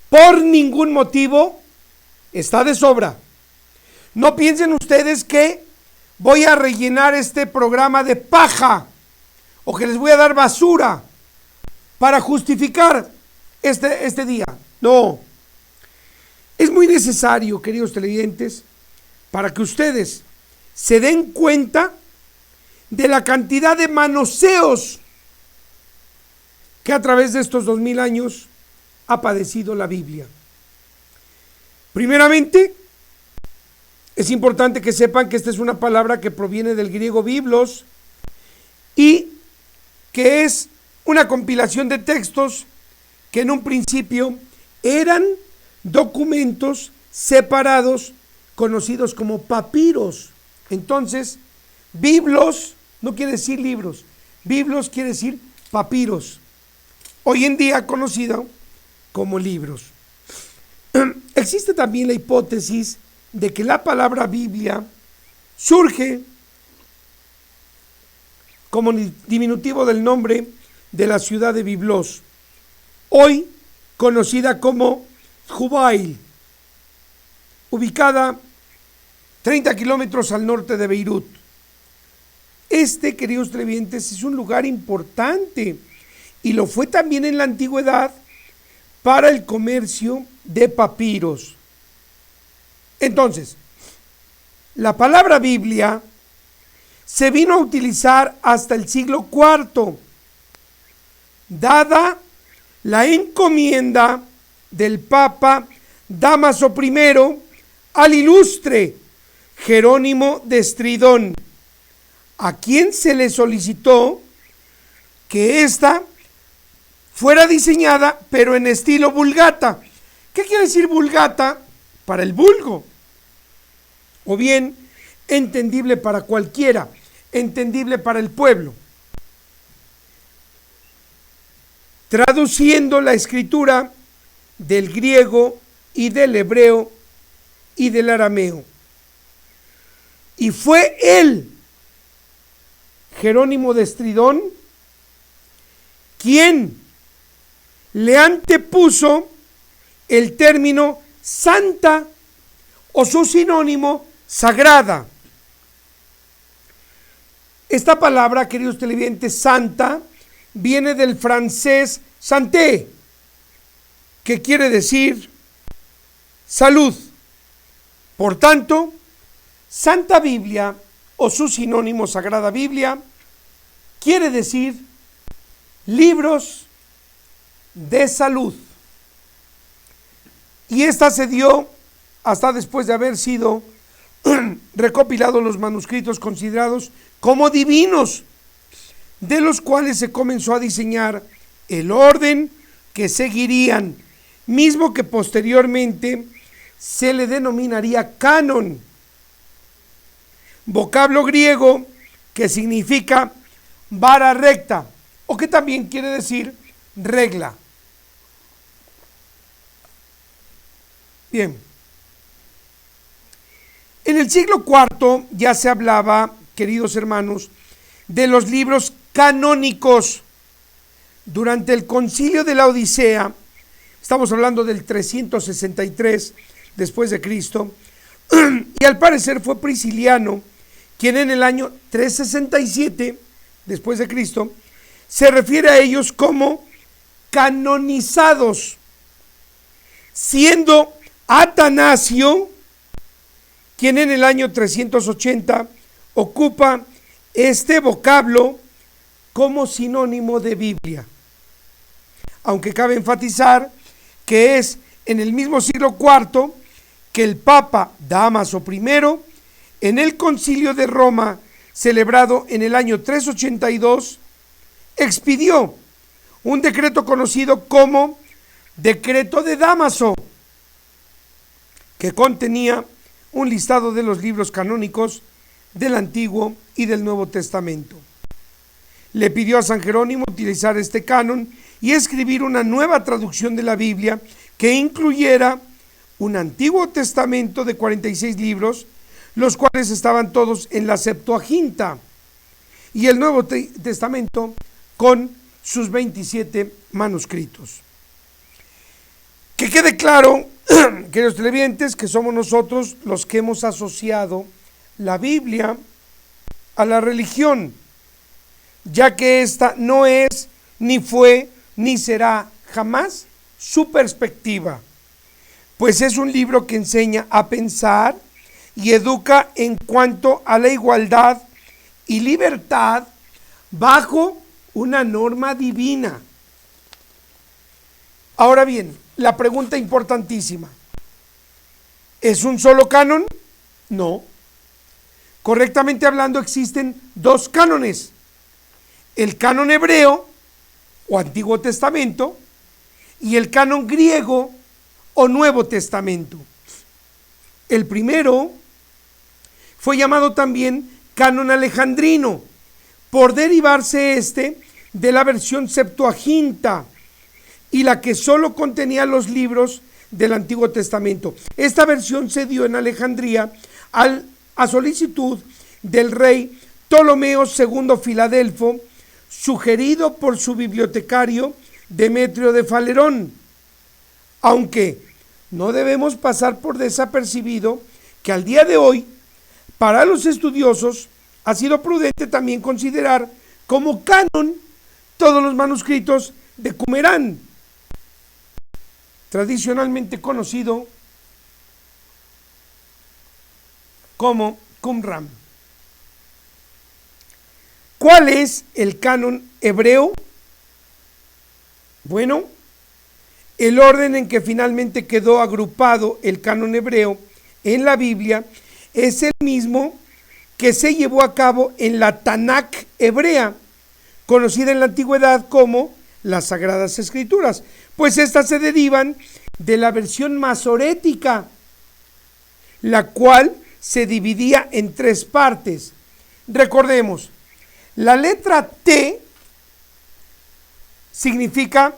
por ningún motivo, está de sobra. No piensen ustedes que voy a rellenar este programa de paja o que les voy a dar basura para justificar este día. No. Es muy necesario, queridos televidentes, para que ustedes se den cuenta de la cantidad de manoseos que a través de estos 2000 años ha padecido la Biblia. Primeramente, es importante que sepan que esta es una palabra que proviene del griego biblos y que es una compilación de textos que en un principio eran documentos separados conocidos como papiros. Entonces, biblos no quiere decir libros, biblos quiere decir papiros, hoy en día conocido como libros. Existe también la hipótesis de que la palabra Biblia surge como diminutivo del nombre de la ciudad de Biblos, hoy conocida como Jubail, ubicada 30 kilómetros al norte de Beirut. Este, queridos televidentes, es un lugar importante y lo fue también en la antigüedad para el comercio de papiros. Entonces, la palabra Biblia se vino a utilizar hasta el siglo IV, dada la encomienda del Papa Dámaso I al ilustre Jerónimo de Estridón, a quien se le solicitó que ésta fuera diseñada, pero en estilo vulgata. ¿Qué quiere decir vulgata? Para el vulgo, o bien entendible para cualquiera, entendible para el pueblo. Traduciendo la escritura del griego y del hebreo y del arameo. Y fue él, Jerónimo de Estridón, quien le antepuso el término santa o su sinónimo sagrada. Esta palabra, queridos televidentes, santa, viene del francés santé, que quiere decir salud. Por tanto, Santa Biblia o su sinónimo Sagrada Biblia quiere decir libros de salud. Y esta se dio hasta después de haber sido recopilados los manuscritos considerados como divinos, de los cuales se comenzó a diseñar el orden que seguirían, mismo que posteriormente se le denominaría canon, vocablo griego que significa vara recta, o que también quiere decir regla. Bien, en el siglo IV ya se hablaba, queridos hermanos, de los libros canónicos. Durante el concilio de la Odisea, estamos hablando del 363 después de Cristo, y al parecer fue Prisciliano quien en el año 367 después de Cristo se refiere a ellos como canonizados, siendo Atanasio quien en el año 380 ocupa este vocablo como sinónimo de Biblia. Aunque cabe enfatizar que es en el mismo siglo IV que el Papa Dámaso I, en el Concilio de Roma, celebrado en el año 382, expidió un decreto conocido como Decreto de Dámaso, que contenía un listado de los libros canónicos del Antiguo y del Nuevo Testamento. Le pidió a San Jerónimo utilizar este canon y escribir una nueva traducción de la Biblia que incluyera un Antiguo Testamento de 46 libros, los cuales estaban todos en la Septuaginta, y el Nuevo Testamento con sus 27 manuscritos. Que quede claro, queridos televidentes, que somos nosotros los que hemos asociado la Biblia a la religión, ya que esta no es, ni fue, ni será jamás su perspectiva, pues es un libro que enseña a pensar y educa en cuanto a la igualdad y libertad bajo una norma divina. Ahora bien, la pregunta importantísima: ¿es un solo canon? No. Correctamente hablando, existen dos cánones: el canon hebreo o Antiguo Testamento y el canon griego o Nuevo Testamento. El primero fue llamado también canon alejandrino, por derivarse de la versión Septuaginta, y la que solo contenía los libros del Antiguo Testamento. Esta versión se dio en Alejandría a solicitud del rey Ptolomeo II Filadelfo, sugerido por su bibliotecario Demetrio de Falerón, aunque no debemos pasar por desapercibido que al día de hoy, para los estudiosos, ha sido prudente también considerar como canon todos los manuscritos de Qumrán, tradicionalmente conocido como Qumran. ¿Cuál es el canon hebreo? Bueno, el orden en que finalmente quedó agrupado el canon hebreo en la Biblia es el mismo que se llevó a cabo en la Tanakh hebrea, conocida en la antigüedad como las Sagradas Escrituras, pues estas se derivan de la versión masorética, la cual se dividía en 3 partes. Recordemos, la letra T significa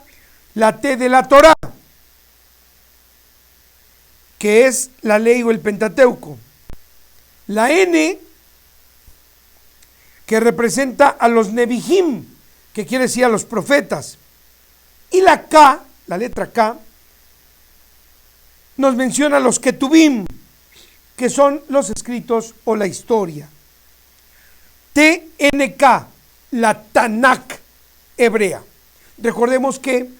la T de la Torá, que es la ley o el Pentateuco. La N, que representa a los Nebihim, que quiere decir a los profetas. Y la K, la letra K, nos menciona a los Ketubim, que son los escritos o la historia. TNK, la Tanakh hebrea. Recordemos que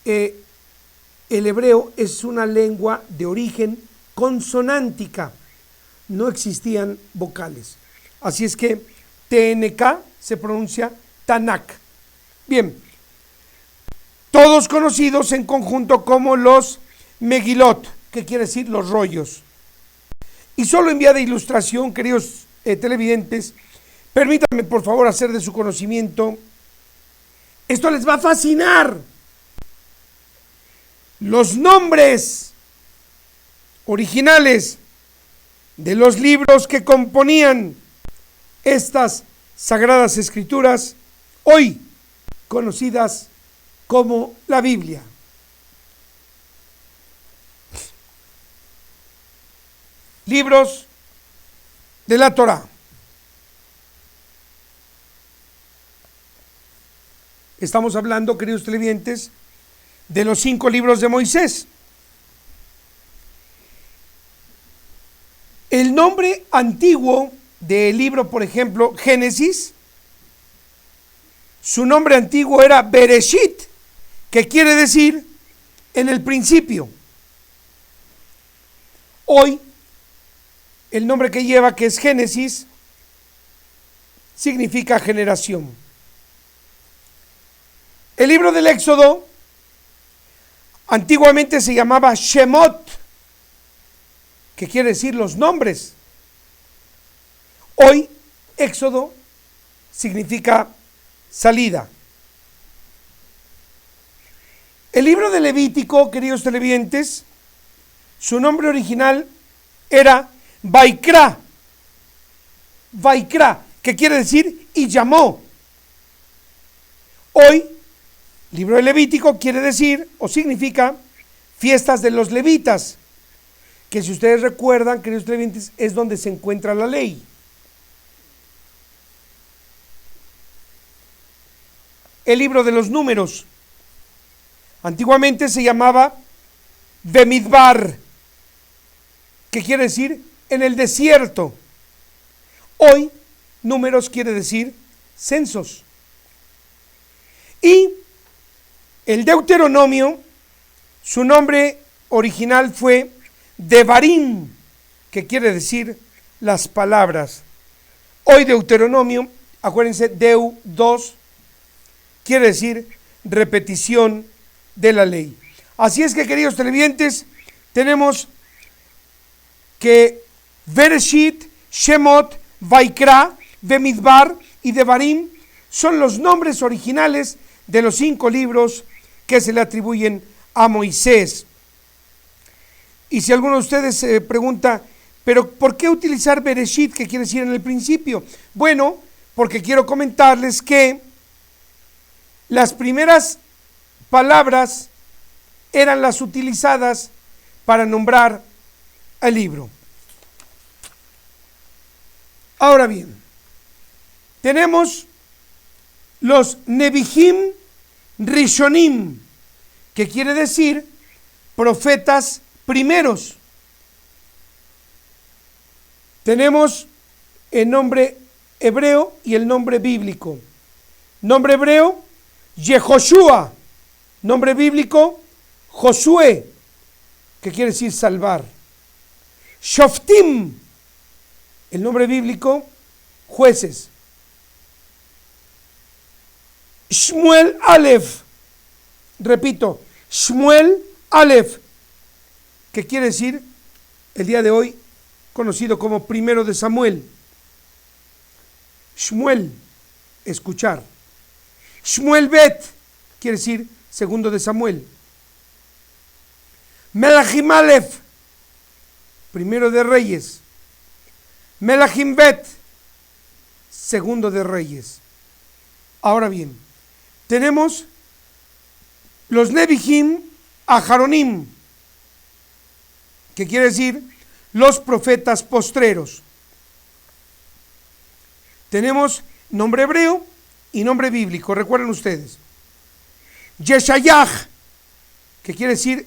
el hebreo es una lengua de origen consonántica, no existían vocales. Así es que TNK se pronuncia Tanakh. Bien, todos conocidos en conjunto como los Megilot, que quiere decir los rollos. Y solo en vía de ilustración, queridos televidentes, permítanme por favor hacer de su conocimiento, esto les va a fascinar, los nombres originales de los libros que componían estas Sagradas Escrituras, hoy conocidas como la Biblia. Libros de la Torá. Estamos hablando, queridos televidentes, de los 5 libros de Moisés. El nombre antiguo del libro, por ejemplo, Génesis, su nombre antiguo era Bereshit, que quiere decir en el principio. Hoy, el nombre que lleva, que es Génesis, significa generación. El libro del Éxodo antiguamente se llamaba Shemot, que quiere decir los nombres. Hoy, Éxodo significa salida. El libro de Levítico, queridos televidentes, su nombre original era Vaikra, que quiere decir y llamó. Hoy, libro de Levítico quiere decir o significa fiestas de los levitas, que si ustedes recuerdan, queridos televidentes, es donde se encuentra la ley. El libro de los números, antiguamente se llamaba Bemidbar, que quiere decir en el desierto. Hoy, números quiere decir censos. Y el Deuteronomio, su nombre original fue Devarim, que quiere decir las palabras. Hoy Deuteronomio, acuérdense, Deu 2, quiere decir repetición de la ley. Así es que, queridos televidentes, tenemos que Bereshit, Shemot, Vaikra, Bemidbar y Devarim son los nombres originales de los 5 libros que se le atribuyen a Moisés. Y si alguno de ustedes se pregunta, pero ¿por qué utilizar Bereshit, que quiere decir en el principio? Bueno, porque quiero comentarles que las primeras palabras eran las utilizadas para nombrar al libro. Ahora bien, tenemos los Nebihim Rishonim, que quiere decir profetas primeros. Tenemos el nombre hebreo y el nombre bíblico. Nombre hebreo, Yehoshua. Nombre bíblico, Josué, que quiere decir salvar. Shoftim, el nombre bíblico, jueces. Shmuel Aleph, repito, Shmuel Aleph, que quiere decir el día de hoy conocido como primero de Samuel. Shmuel, escuchar. Shmuel Bet, quiere decir segundo de Samuel. Melachim Aleph, primero de Reyes. Melachim Bet, segundo de Reyes. Ahora bien, tenemos los Nebihim Aharonim, que quiere decir los profetas postreros. Tenemos nombre hebreo y nombre bíblico, recuerden ustedes. Yeshayah, que quiere decir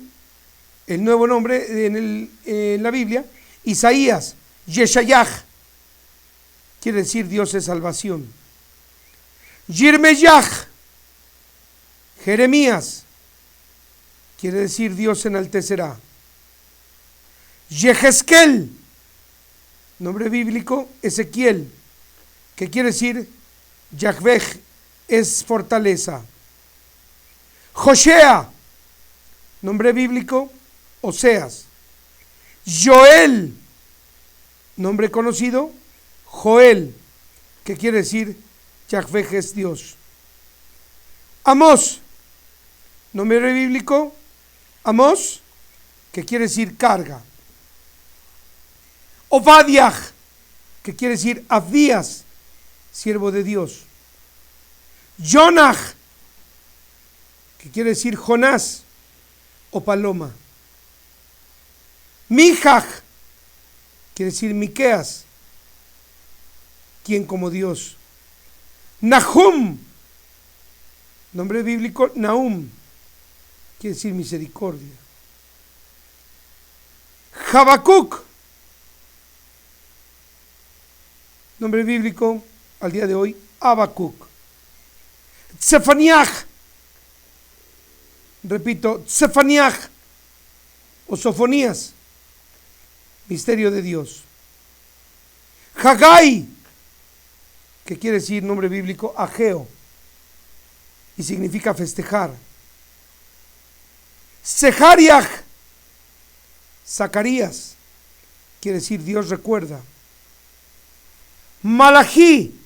el nuevo nombre en la Biblia. Isaías, Yeshayah, quiere decir Dios es salvación. Yirmeyah, Jeremías, quiere decir Dios enaltecerá. Yehezkel, nombre bíblico, Ezequiel, que quiere decir Yahvé es fortaleza. Joshea, nombre bíblico, Oseas. Joel, nombre conocido, Joel, que quiere decir Yahvé es Dios. Amós, nombre bíblico, Amós, que quiere decir carga. Obadiah, que quiere decir Abdías, siervo de Dios. Jonah, que quiere decir Jonás o paloma. Mijaj, quiere decir Miqueas, quien como Dios. Nahum, nombre bíblico, Nahum, quiere decir misericordia. Habacuc, nombre bíblico al día de hoy, Habacuc. Tsefaniah, repito, Tsefaniah o Sofonías, misterio de Dios. Hagai, que quiere decir nombre bíblico, Ageo, y significa festejar. Zechariah, Zacarías, quiere decir Dios recuerda. Malají,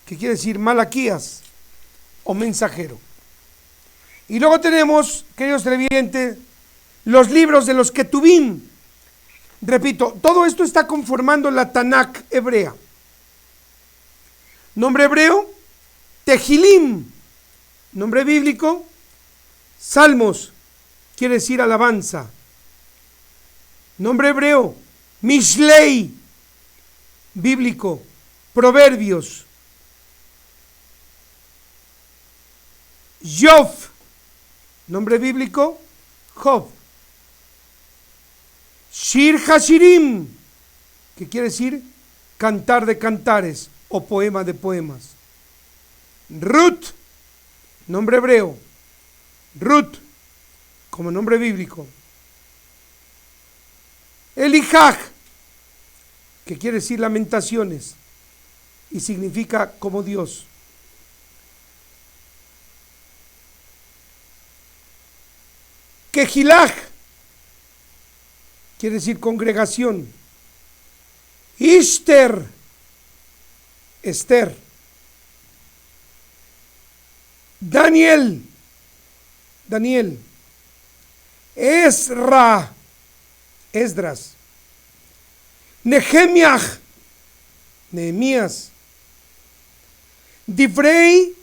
que quiere decir Malaquías o mensajero. Y luego tenemos, queridos televidentes, los libros de los Ketubim. Repito, todo esto está conformando la Tanakh hebrea. Nombre hebreo, Tehilim. Nombre bíblico, Salmos, quiere decir alabanza. Nombre hebreo, Mishlei, bíblico, Proverbios. Yov, nombre bíblico, Job. Shir Hashirim, que quiere decir cantar de cantares o poema de poemas. Ruth, nombre hebreo, Ruth, como nombre bíblico. Elijah, que quiere decir lamentaciones y significa como Dios. Kehilaj, quiere decir congregación. Ishter, Esther. Daniel, Esdras, Nehemías, Divrei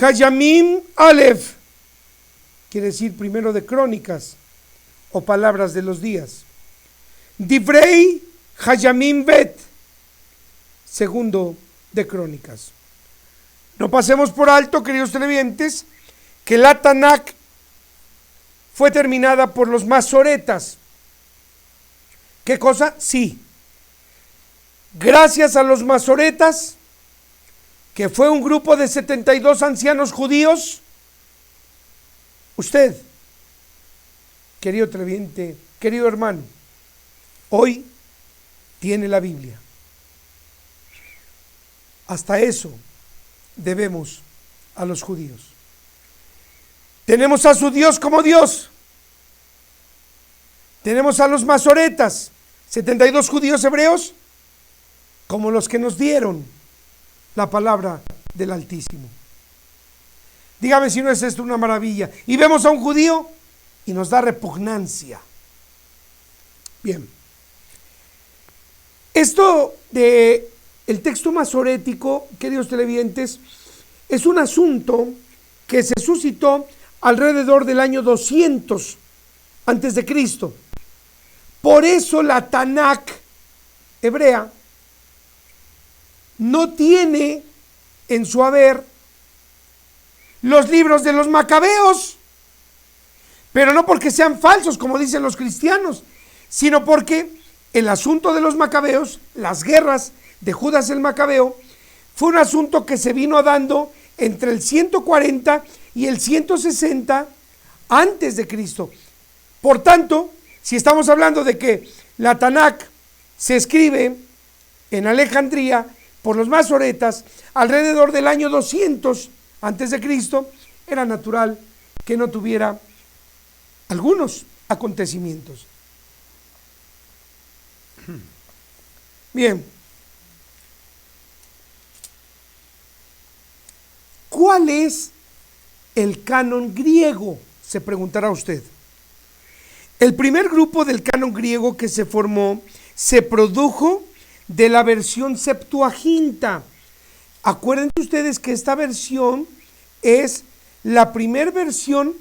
Hayamim Aleph, quiere decir primero de Crónicas o palabras de los días. Divrei Hayamim Bet, segundo de Crónicas. No pasemos por alto, queridos televidentes, que la Tanakh fue terminada por los masoretas. ¿Qué cosa? Sí. Gracias a los masoretas, que fue un grupo de 72 ancianos judíos, usted, querido televidente, querido hermano, hoy tiene la Biblia. Hasta eso debemos a los judíos. Tenemos a su Dios como Dios. Tenemos a los masoretas, 72 judíos hebreos, como los que nos dieron la palabra del Altísimo. Dígame si no es esto una maravilla. Y vemos a un judío y nos da repugnancia. Bien. Esto de el texto masorético, queridos televidentes, es un asunto que se suscitó alrededor del año 200 antes de Cristo. Por eso la Tanakh hebrea no tiene en su haber los libros de los macabeos, pero no porque sean falsos, como dicen los cristianos, sino porque el asunto de los macabeos, las guerras de Judas el Macabeo, fue un asunto que se vino dando entre el 140 y el 160 antes de Cristo. Por tanto, si estamos hablando de que la Tanakh se escribe en Alejandría por los masoretas alrededor del año 200 antes de Cristo, era natural que no tuviera algunos acontecimientos. Bien. ¿Cuál es el canon griego? Se preguntará usted. El primer grupo del canon griego que se formó se produjo de la versión Septuaginta. Acuérdense ustedes que esta versión es la primera versión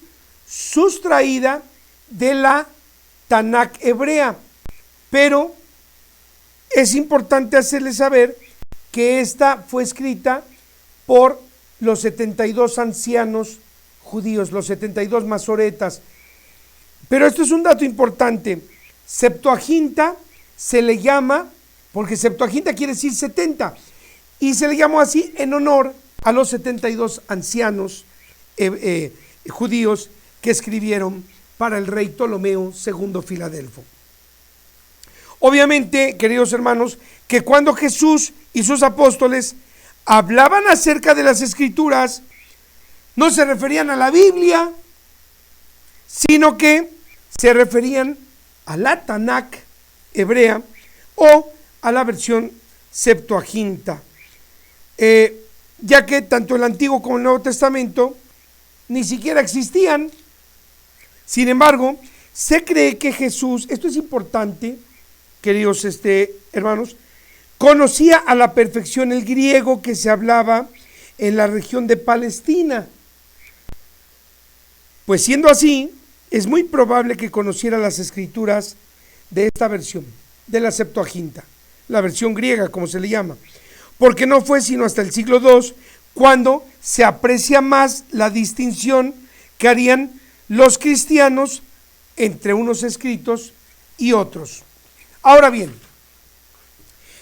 sustraída de la Tanakh hebrea, pero es importante hacerles saber que esta fue escrita por los 72 ancianos judíos, los 72 masoretas. Pero esto es un dato importante. Septuaginta se le llama, porque Septuaginta quiere decir 70, y se le llamó así en honor a los 72 ancianos judíos que escribieron para el rey Ptolomeo II Filadelfo. Obviamente, queridos hermanos, que cuando Jesús y sus apóstoles hablaban acerca de las Escrituras, no se referían a la Biblia, sino que se referían a la Tanakh hebrea o a la versión Septuaginta, ya que tanto el Antiguo como el Nuevo Testamento ni siquiera existían. Sin embargo, se cree que Jesús, esto es importante, queridos hermanos, conocía a la perfección el griego que se hablaba en la región de Palestina. Pues siendo así, es muy probable que conociera las escrituras de esta versión, de la Septuaginta, la versión griega, como se le llama, porque no fue sino hasta el siglo II cuando se aprecia más la distinción que harían los cristianos entre unos escritos y otros. Ahora bien,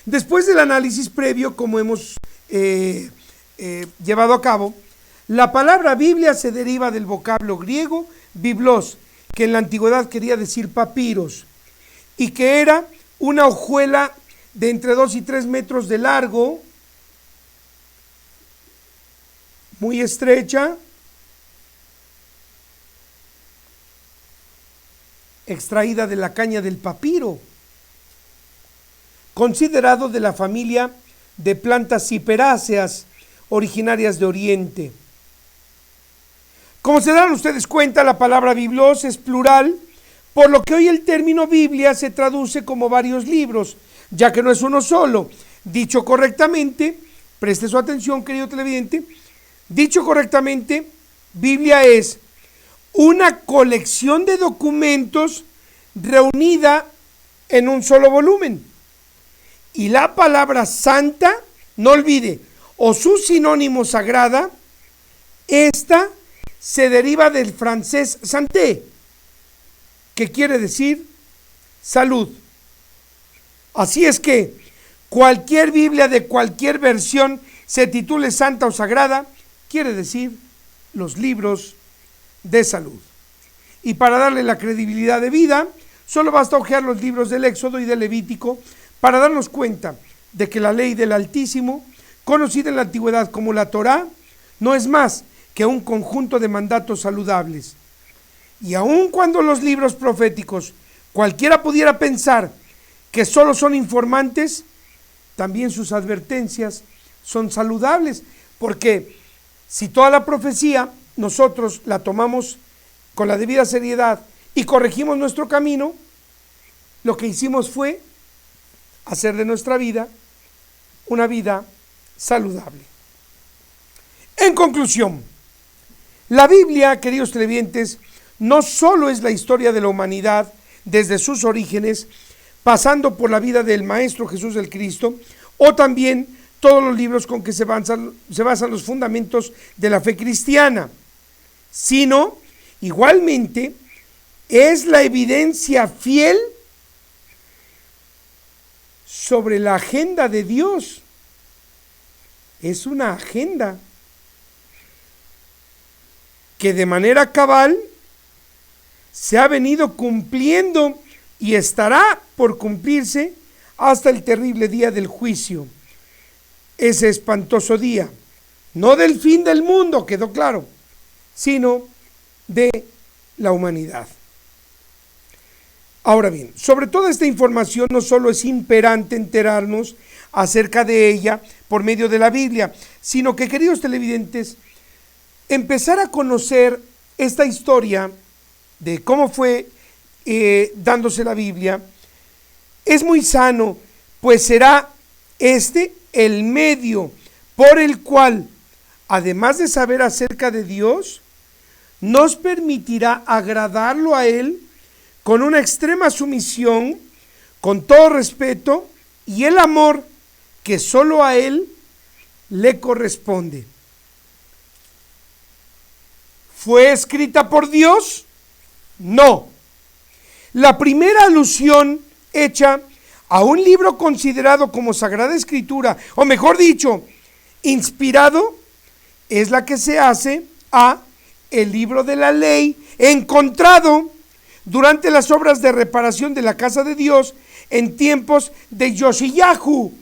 después del análisis previo, como hemos llevado a cabo, la palabra Biblia se deriva del vocablo griego biblos, que en la antigüedad quería decir papiros, y que era una hojuela de entre 2 y 3 metros de largo, muy estrecha, extraída de la caña del papiro, considerado de la familia de plantas ciperáceas originarias de Oriente. Como se darán ustedes cuenta, la palabra biblos es plural, por lo que hoy el término Biblia se traduce como varios libros, ya que no es uno solo. Dicho correctamente, preste su atención, querido televidente, dicho correctamente, Biblia es una colección de documentos reunida en un solo volumen. Y la palabra santa, no olvide, o su sinónimo sagrada, esta se deriva del francés santé, que quiere decir salud. Así es que cualquier Biblia de cualquier versión se titule santa o sagrada, quiere decir los libros de salud. Y para darle la credibilidad de vida, solo basta hojear los libros del Éxodo y del Levítico para darnos cuenta de que la ley del Altísimo, conocida en la antigüedad como la Torá, no es más que un conjunto de mandatos saludables. Y aun cuando los libros proféticos cualquiera pudiera pensar que solo son informantes, también sus advertencias son saludables, porque si toda la profecía nosotros la tomamos con la debida seriedad y corregimos nuestro camino, lo que hicimos fue hacer de nuestra vida una vida saludable. En conclusión, la Biblia, queridos televidentes, no solo es la historia de la humanidad desde sus orígenes, pasando por la vida del Maestro Jesús el Cristo, o también todos los libros con que se basan los fundamentos de la fe cristiana, sino igualmente es la evidencia fiel sobre la agenda de Dios. Es una agenda que de manera cabal se ha venido cumpliendo y estará por cumplirse hasta el terrible día del juicio. Ese espantoso día, no del fin del mundo, quedó claro, sino de la humanidad. Ahora bien, sobre toda esta información no solo es imperante enterarnos acerca de ella por medio de la Biblia, sino que, queridos televidentes, empezar a conocer esta historia de cómo fue dándose la Biblia es muy sano, pues será este el medio por el cual, además de saber acerca de Dios, nos permitirá agradarlo a Él con una extrema sumisión, con todo respeto y el amor que solo a Él le corresponde. ¿Fue escrita por Dios? No. La primera alusión hecha a un libro considerado como Sagrada Escritura, o mejor dicho, inspirado, es la que se hace a el libro de la ley, encontrado durante las obras de reparación de la casa de Dios en tiempos de Josiyahu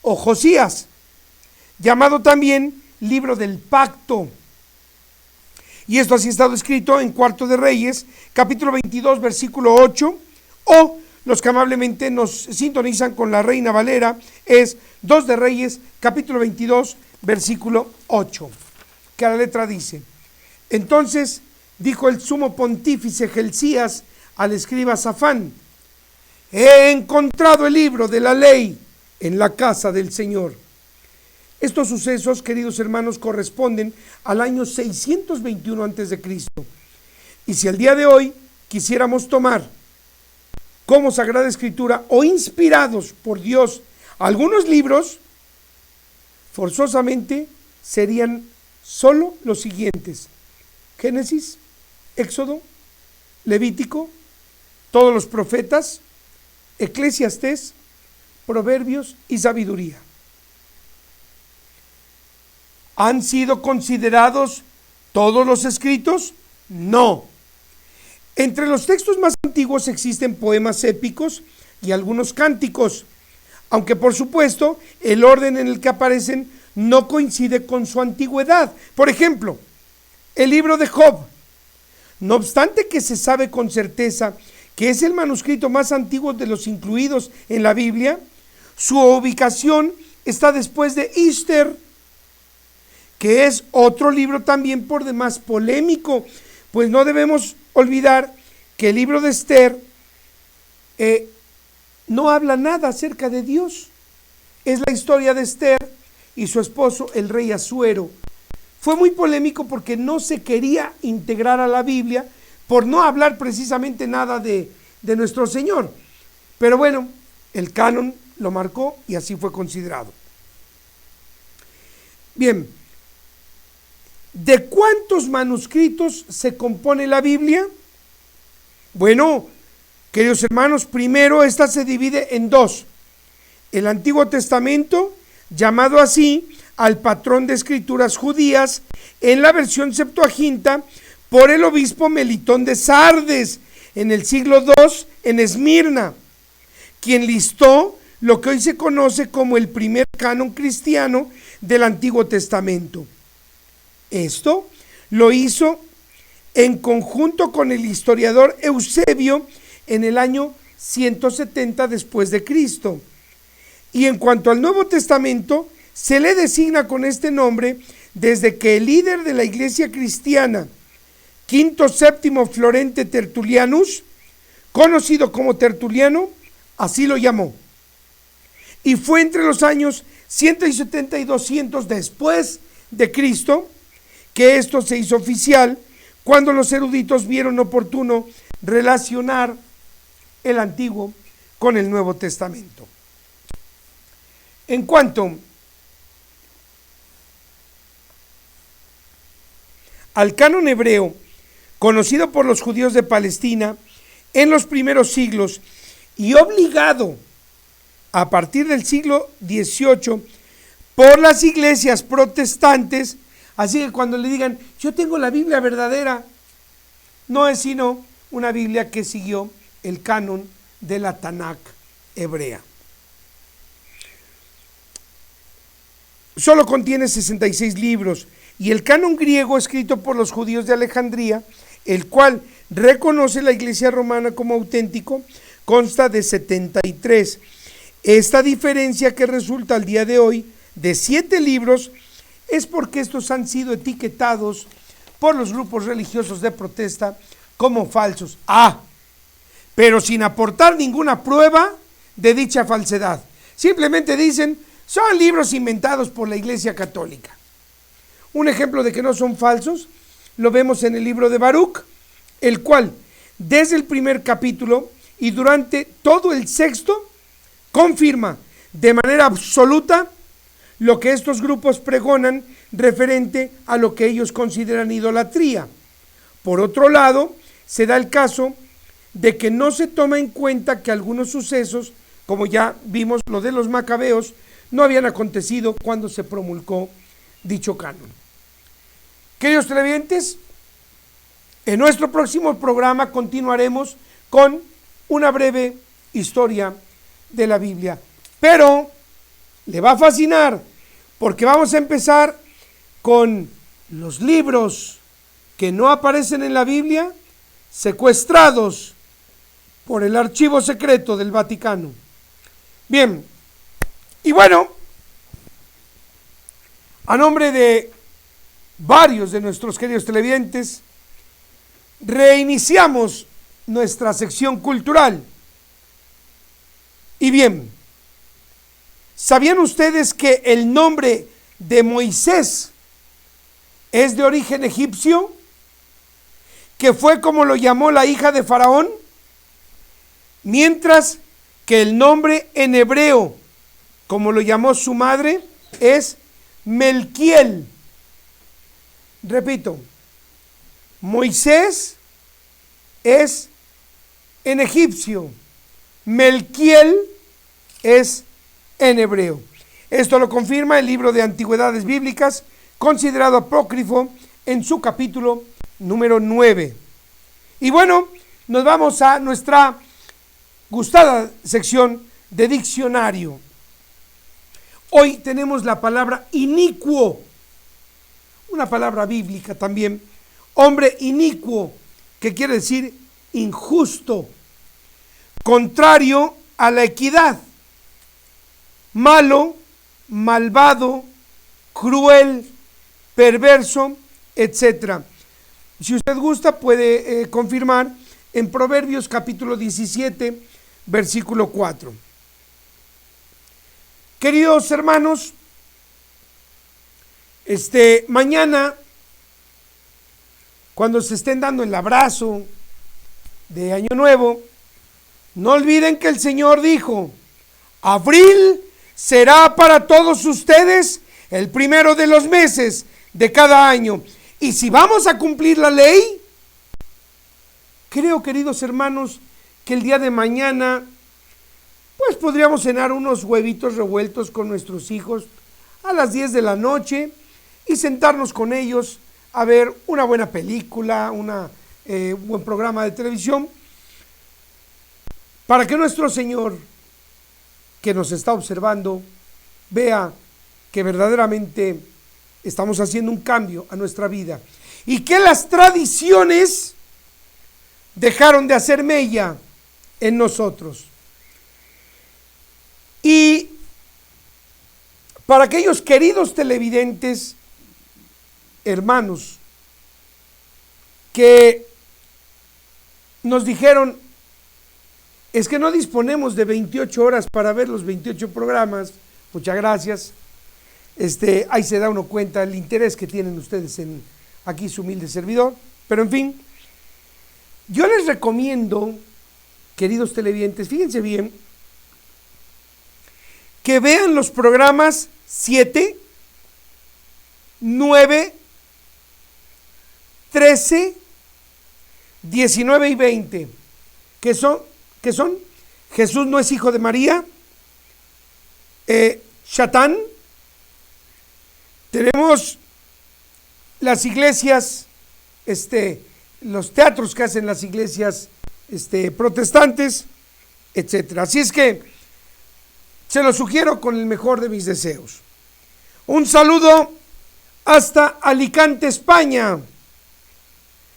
o Josías, llamado también libro del pacto. Y esto así ha estado escrito en Cuarto de Reyes, capítulo 22, versículo 8, o los que amablemente nos sintonizan con la Reina Valera, es 2 de Reyes, capítulo 22, versículo 8, que a la letra dice: entonces dijo el sumo pontífice Gelcías al escriba Safán: he encontrado el libro de la ley en la casa del Señor. Estos sucesos, queridos hermanos, corresponden al año 621 a.C. Y si al día de hoy quisiéramos tomar como Sagrada Escritura o inspirados por Dios algunos libros, forzosamente serían solo los siguientes: Génesis, Éxodo, Levítico, todos los profetas, Eclesiastés, Proverbios y Sabiduría. ¿Han sido considerados todos los escritos? No. Entre los textos más antiguos existen poemas épicos y algunos cánticos, aunque por supuesto el orden en el que aparecen no coincide con su antigüedad. Por ejemplo, el libro de Job, no obstante que se sabe con certeza que es el manuscrito más antiguo de los incluidos en la Biblia, su ubicación está después de Esther, que es otro libro también por demás polémico, pues no debemos olvidar que el libro de Esther no habla nada acerca de Dios. Es la historia de Esther y su esposo, el rey Asuero. Fue muy polémico porque no se quería integrar a la Biblia por no hablar precisamente nada de nuestro Señor. Pero bueno, el canon lo marcó y así fue considerado. Bien, ¿de cuántos manuscritos se compone la Biblia? Bueno, queridos hermanos, primero esta se divide en dos. El Antiguo Testamento, llamado así al patrón de escrituras judías, en la versión Septuaginta, por el obispo Melitón de Sardes, en el siglo II, en Esmirna, quien listó lo que hoy se conoce como el primer canon cristiano del Antiguo Testamento. Esto lo hizo en conjunto con el historiador Eusebio en el año 170 después de Cristo. Y en cuanto al Nuevo Testamento, se le designa con este nombre desde que el líder de la iglesia cristiana, Quinto Séptimo Florente Tertulianus, conocido como Tertuliano, así lo llamó. Y fue entre los años 170 y 200 después de Cristo que esto se hizo oficial, cuando los eruditos vieron oportuno relacionar el Antiguo con el Nuevo Testamento. En cuanto al canon hebreo, conocido por los judíos de Palestina en los primeros siglos y obligado a partir del siglo XVIII por las iglesias protestantes, así que cuando le digan, yo tengo la Biblia verdadera, no es sino una Biblia que siguió el canon de la Tanakh hebrea. Solo contiene 66 libros, y el canon griego escrito por los judíos de Alejandría, el cual reconoce la Iglesia romana como auténtico, consta de 73. Esta diferencia que resulta al día de hoy de 7 libros es porque estos han sido etiquetados por los grupos religiosos de protesta como falsos. Pero sin aportar ninguna prueba de dicha falsedad. Simplemente dicen, son libros inventados por la Iglesia Católica. Un ejemplo de que no son falsos lo vemos en el libro de Baruch, el cual desde el primer capítulo y durante todo el sexto confirma de manera absoluta lo que estos grupos pregonan referente a lo que ellos consideran idolatría. Por otro lado, se da el caso de que no se toma en cuenta que algunos sucesos, como ya vimos lo de los macabeos, no habían acontecido cuando se promulgó dicho canon. Queridos televidentes, en nuestro próximo programa continuaremos con una breve historia de la Biblia, pero le va a fascinar porque vamos a empezar con los libros que no aparecen en la Biblia, secuestrados por el archivo secreto del Vaticano. Bien, y bueno, a nombre de varios de nuestros queridos televidentes, reiniciamos nuestra sección cultural. Y bien, ¿sabían ustedes que el nombre de Moisés es de origen egipcio? Que fue como lo llamó la hija de Faraón, mientras que el nombre en hebreo, como lo llamó su madre, es Melquiel. Repito, Moisés es en egipcio, Melquiel es en hebreo. Esto lo confirma el libro de Antigüedades Bíblicas, considerado apócrifo en su capítulo número 9. Y bueno, nos vamos a nuestra gustada sección de diccionario. Hoy tenemos la palabra inicuo, una palabra bíblica también, hombre inicuo, que quiere decir injusto, contrario a la equidad, malo, malvado, cruel, perverso, etc. Si usted gusta, puede confirmar en Proverbios capítulo 17, versículo 4. Queridos hermanos, mañana, cuando se estén dando el abrazo de Año Nuevo, no olviden que el Señor dijo: abril será para todos ustedes el primero de los meses de cada año. Y si vamos a cumplir la ley, creo, queridos hermanos, que el día de mañana, pues podríamos cenar unos huevitos revueltos con nuestros hijos a las 10 de la noche y sentarnos con ellos a ver una buena película, un buen programa de televisión, para que nuestro Señor, que nos está observando, vea que verdaderamente estamos haciendo un cambio a nuestra vida y que las tradiciones dejaron de hacer mella en nosotros. Y para aquellos queridos televidentes, hermanos, que nos dijeron: es que no disponemos de 28 horas para ver los 28 programas. Muchas gracias. Ahí se da uno cuenta el interés que tienen ustedes en aquí su humilde servidor. Pero en fin, yo les recomiendo, queridos televidentes, fíjense bien, que vean los programas 7, 9, 13, 19 y 20, que son Jesús no es hijo de María, Shatán. Tenemos las iglesias, los teatros que hacen las iglesias protestantes, etcétera. Así es que se lo sugiero con el mejor de mis deseos. Un saludo hasta Alicante, España.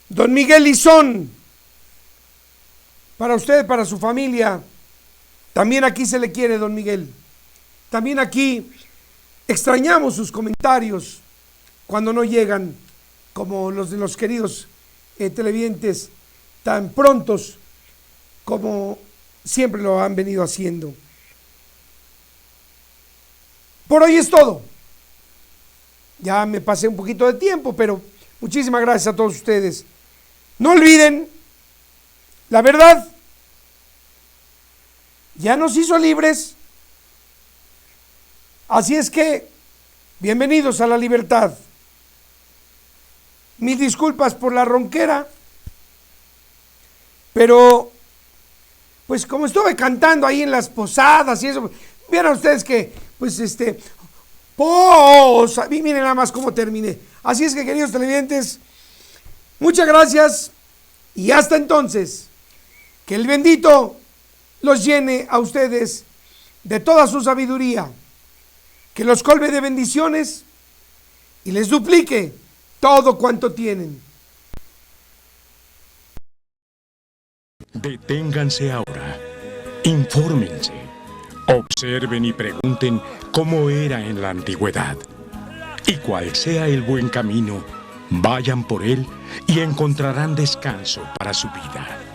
Don Miguel Lizón, para usted, para su familia. También aquí se le quiere, don Miguel. También aquí extrañamos sus comentarios cuando no llegan, como los de los queridos televidentes, tan prontos como siempre lo han venido haciendo. Por hoy es todo. Ya me pasé un poquito de tiempo, pero muchísimas gracias a todos ustedes. No olviden, la verdad ya nos hizo libres. Así es que, bienvenidos a la libertad. Mil disculpas por la ronquera, pero pues como estuve cantando ahí en las posadas y eso, vieron ustedes que pues miren nada más cómo terminé. Así es que, queridos televidentes, muchas gracias y hasta entonces, que el bendito los llene a ustedes de toda su sabiduría, que los colme de bendiciones y les duplique todo cuanto tienen. Deténganse ahora, infórmense, observen y pregunten cómo era en la antigüedad. Y cual sea el buen camino, vayan por él y encontrarán descanso para su vida.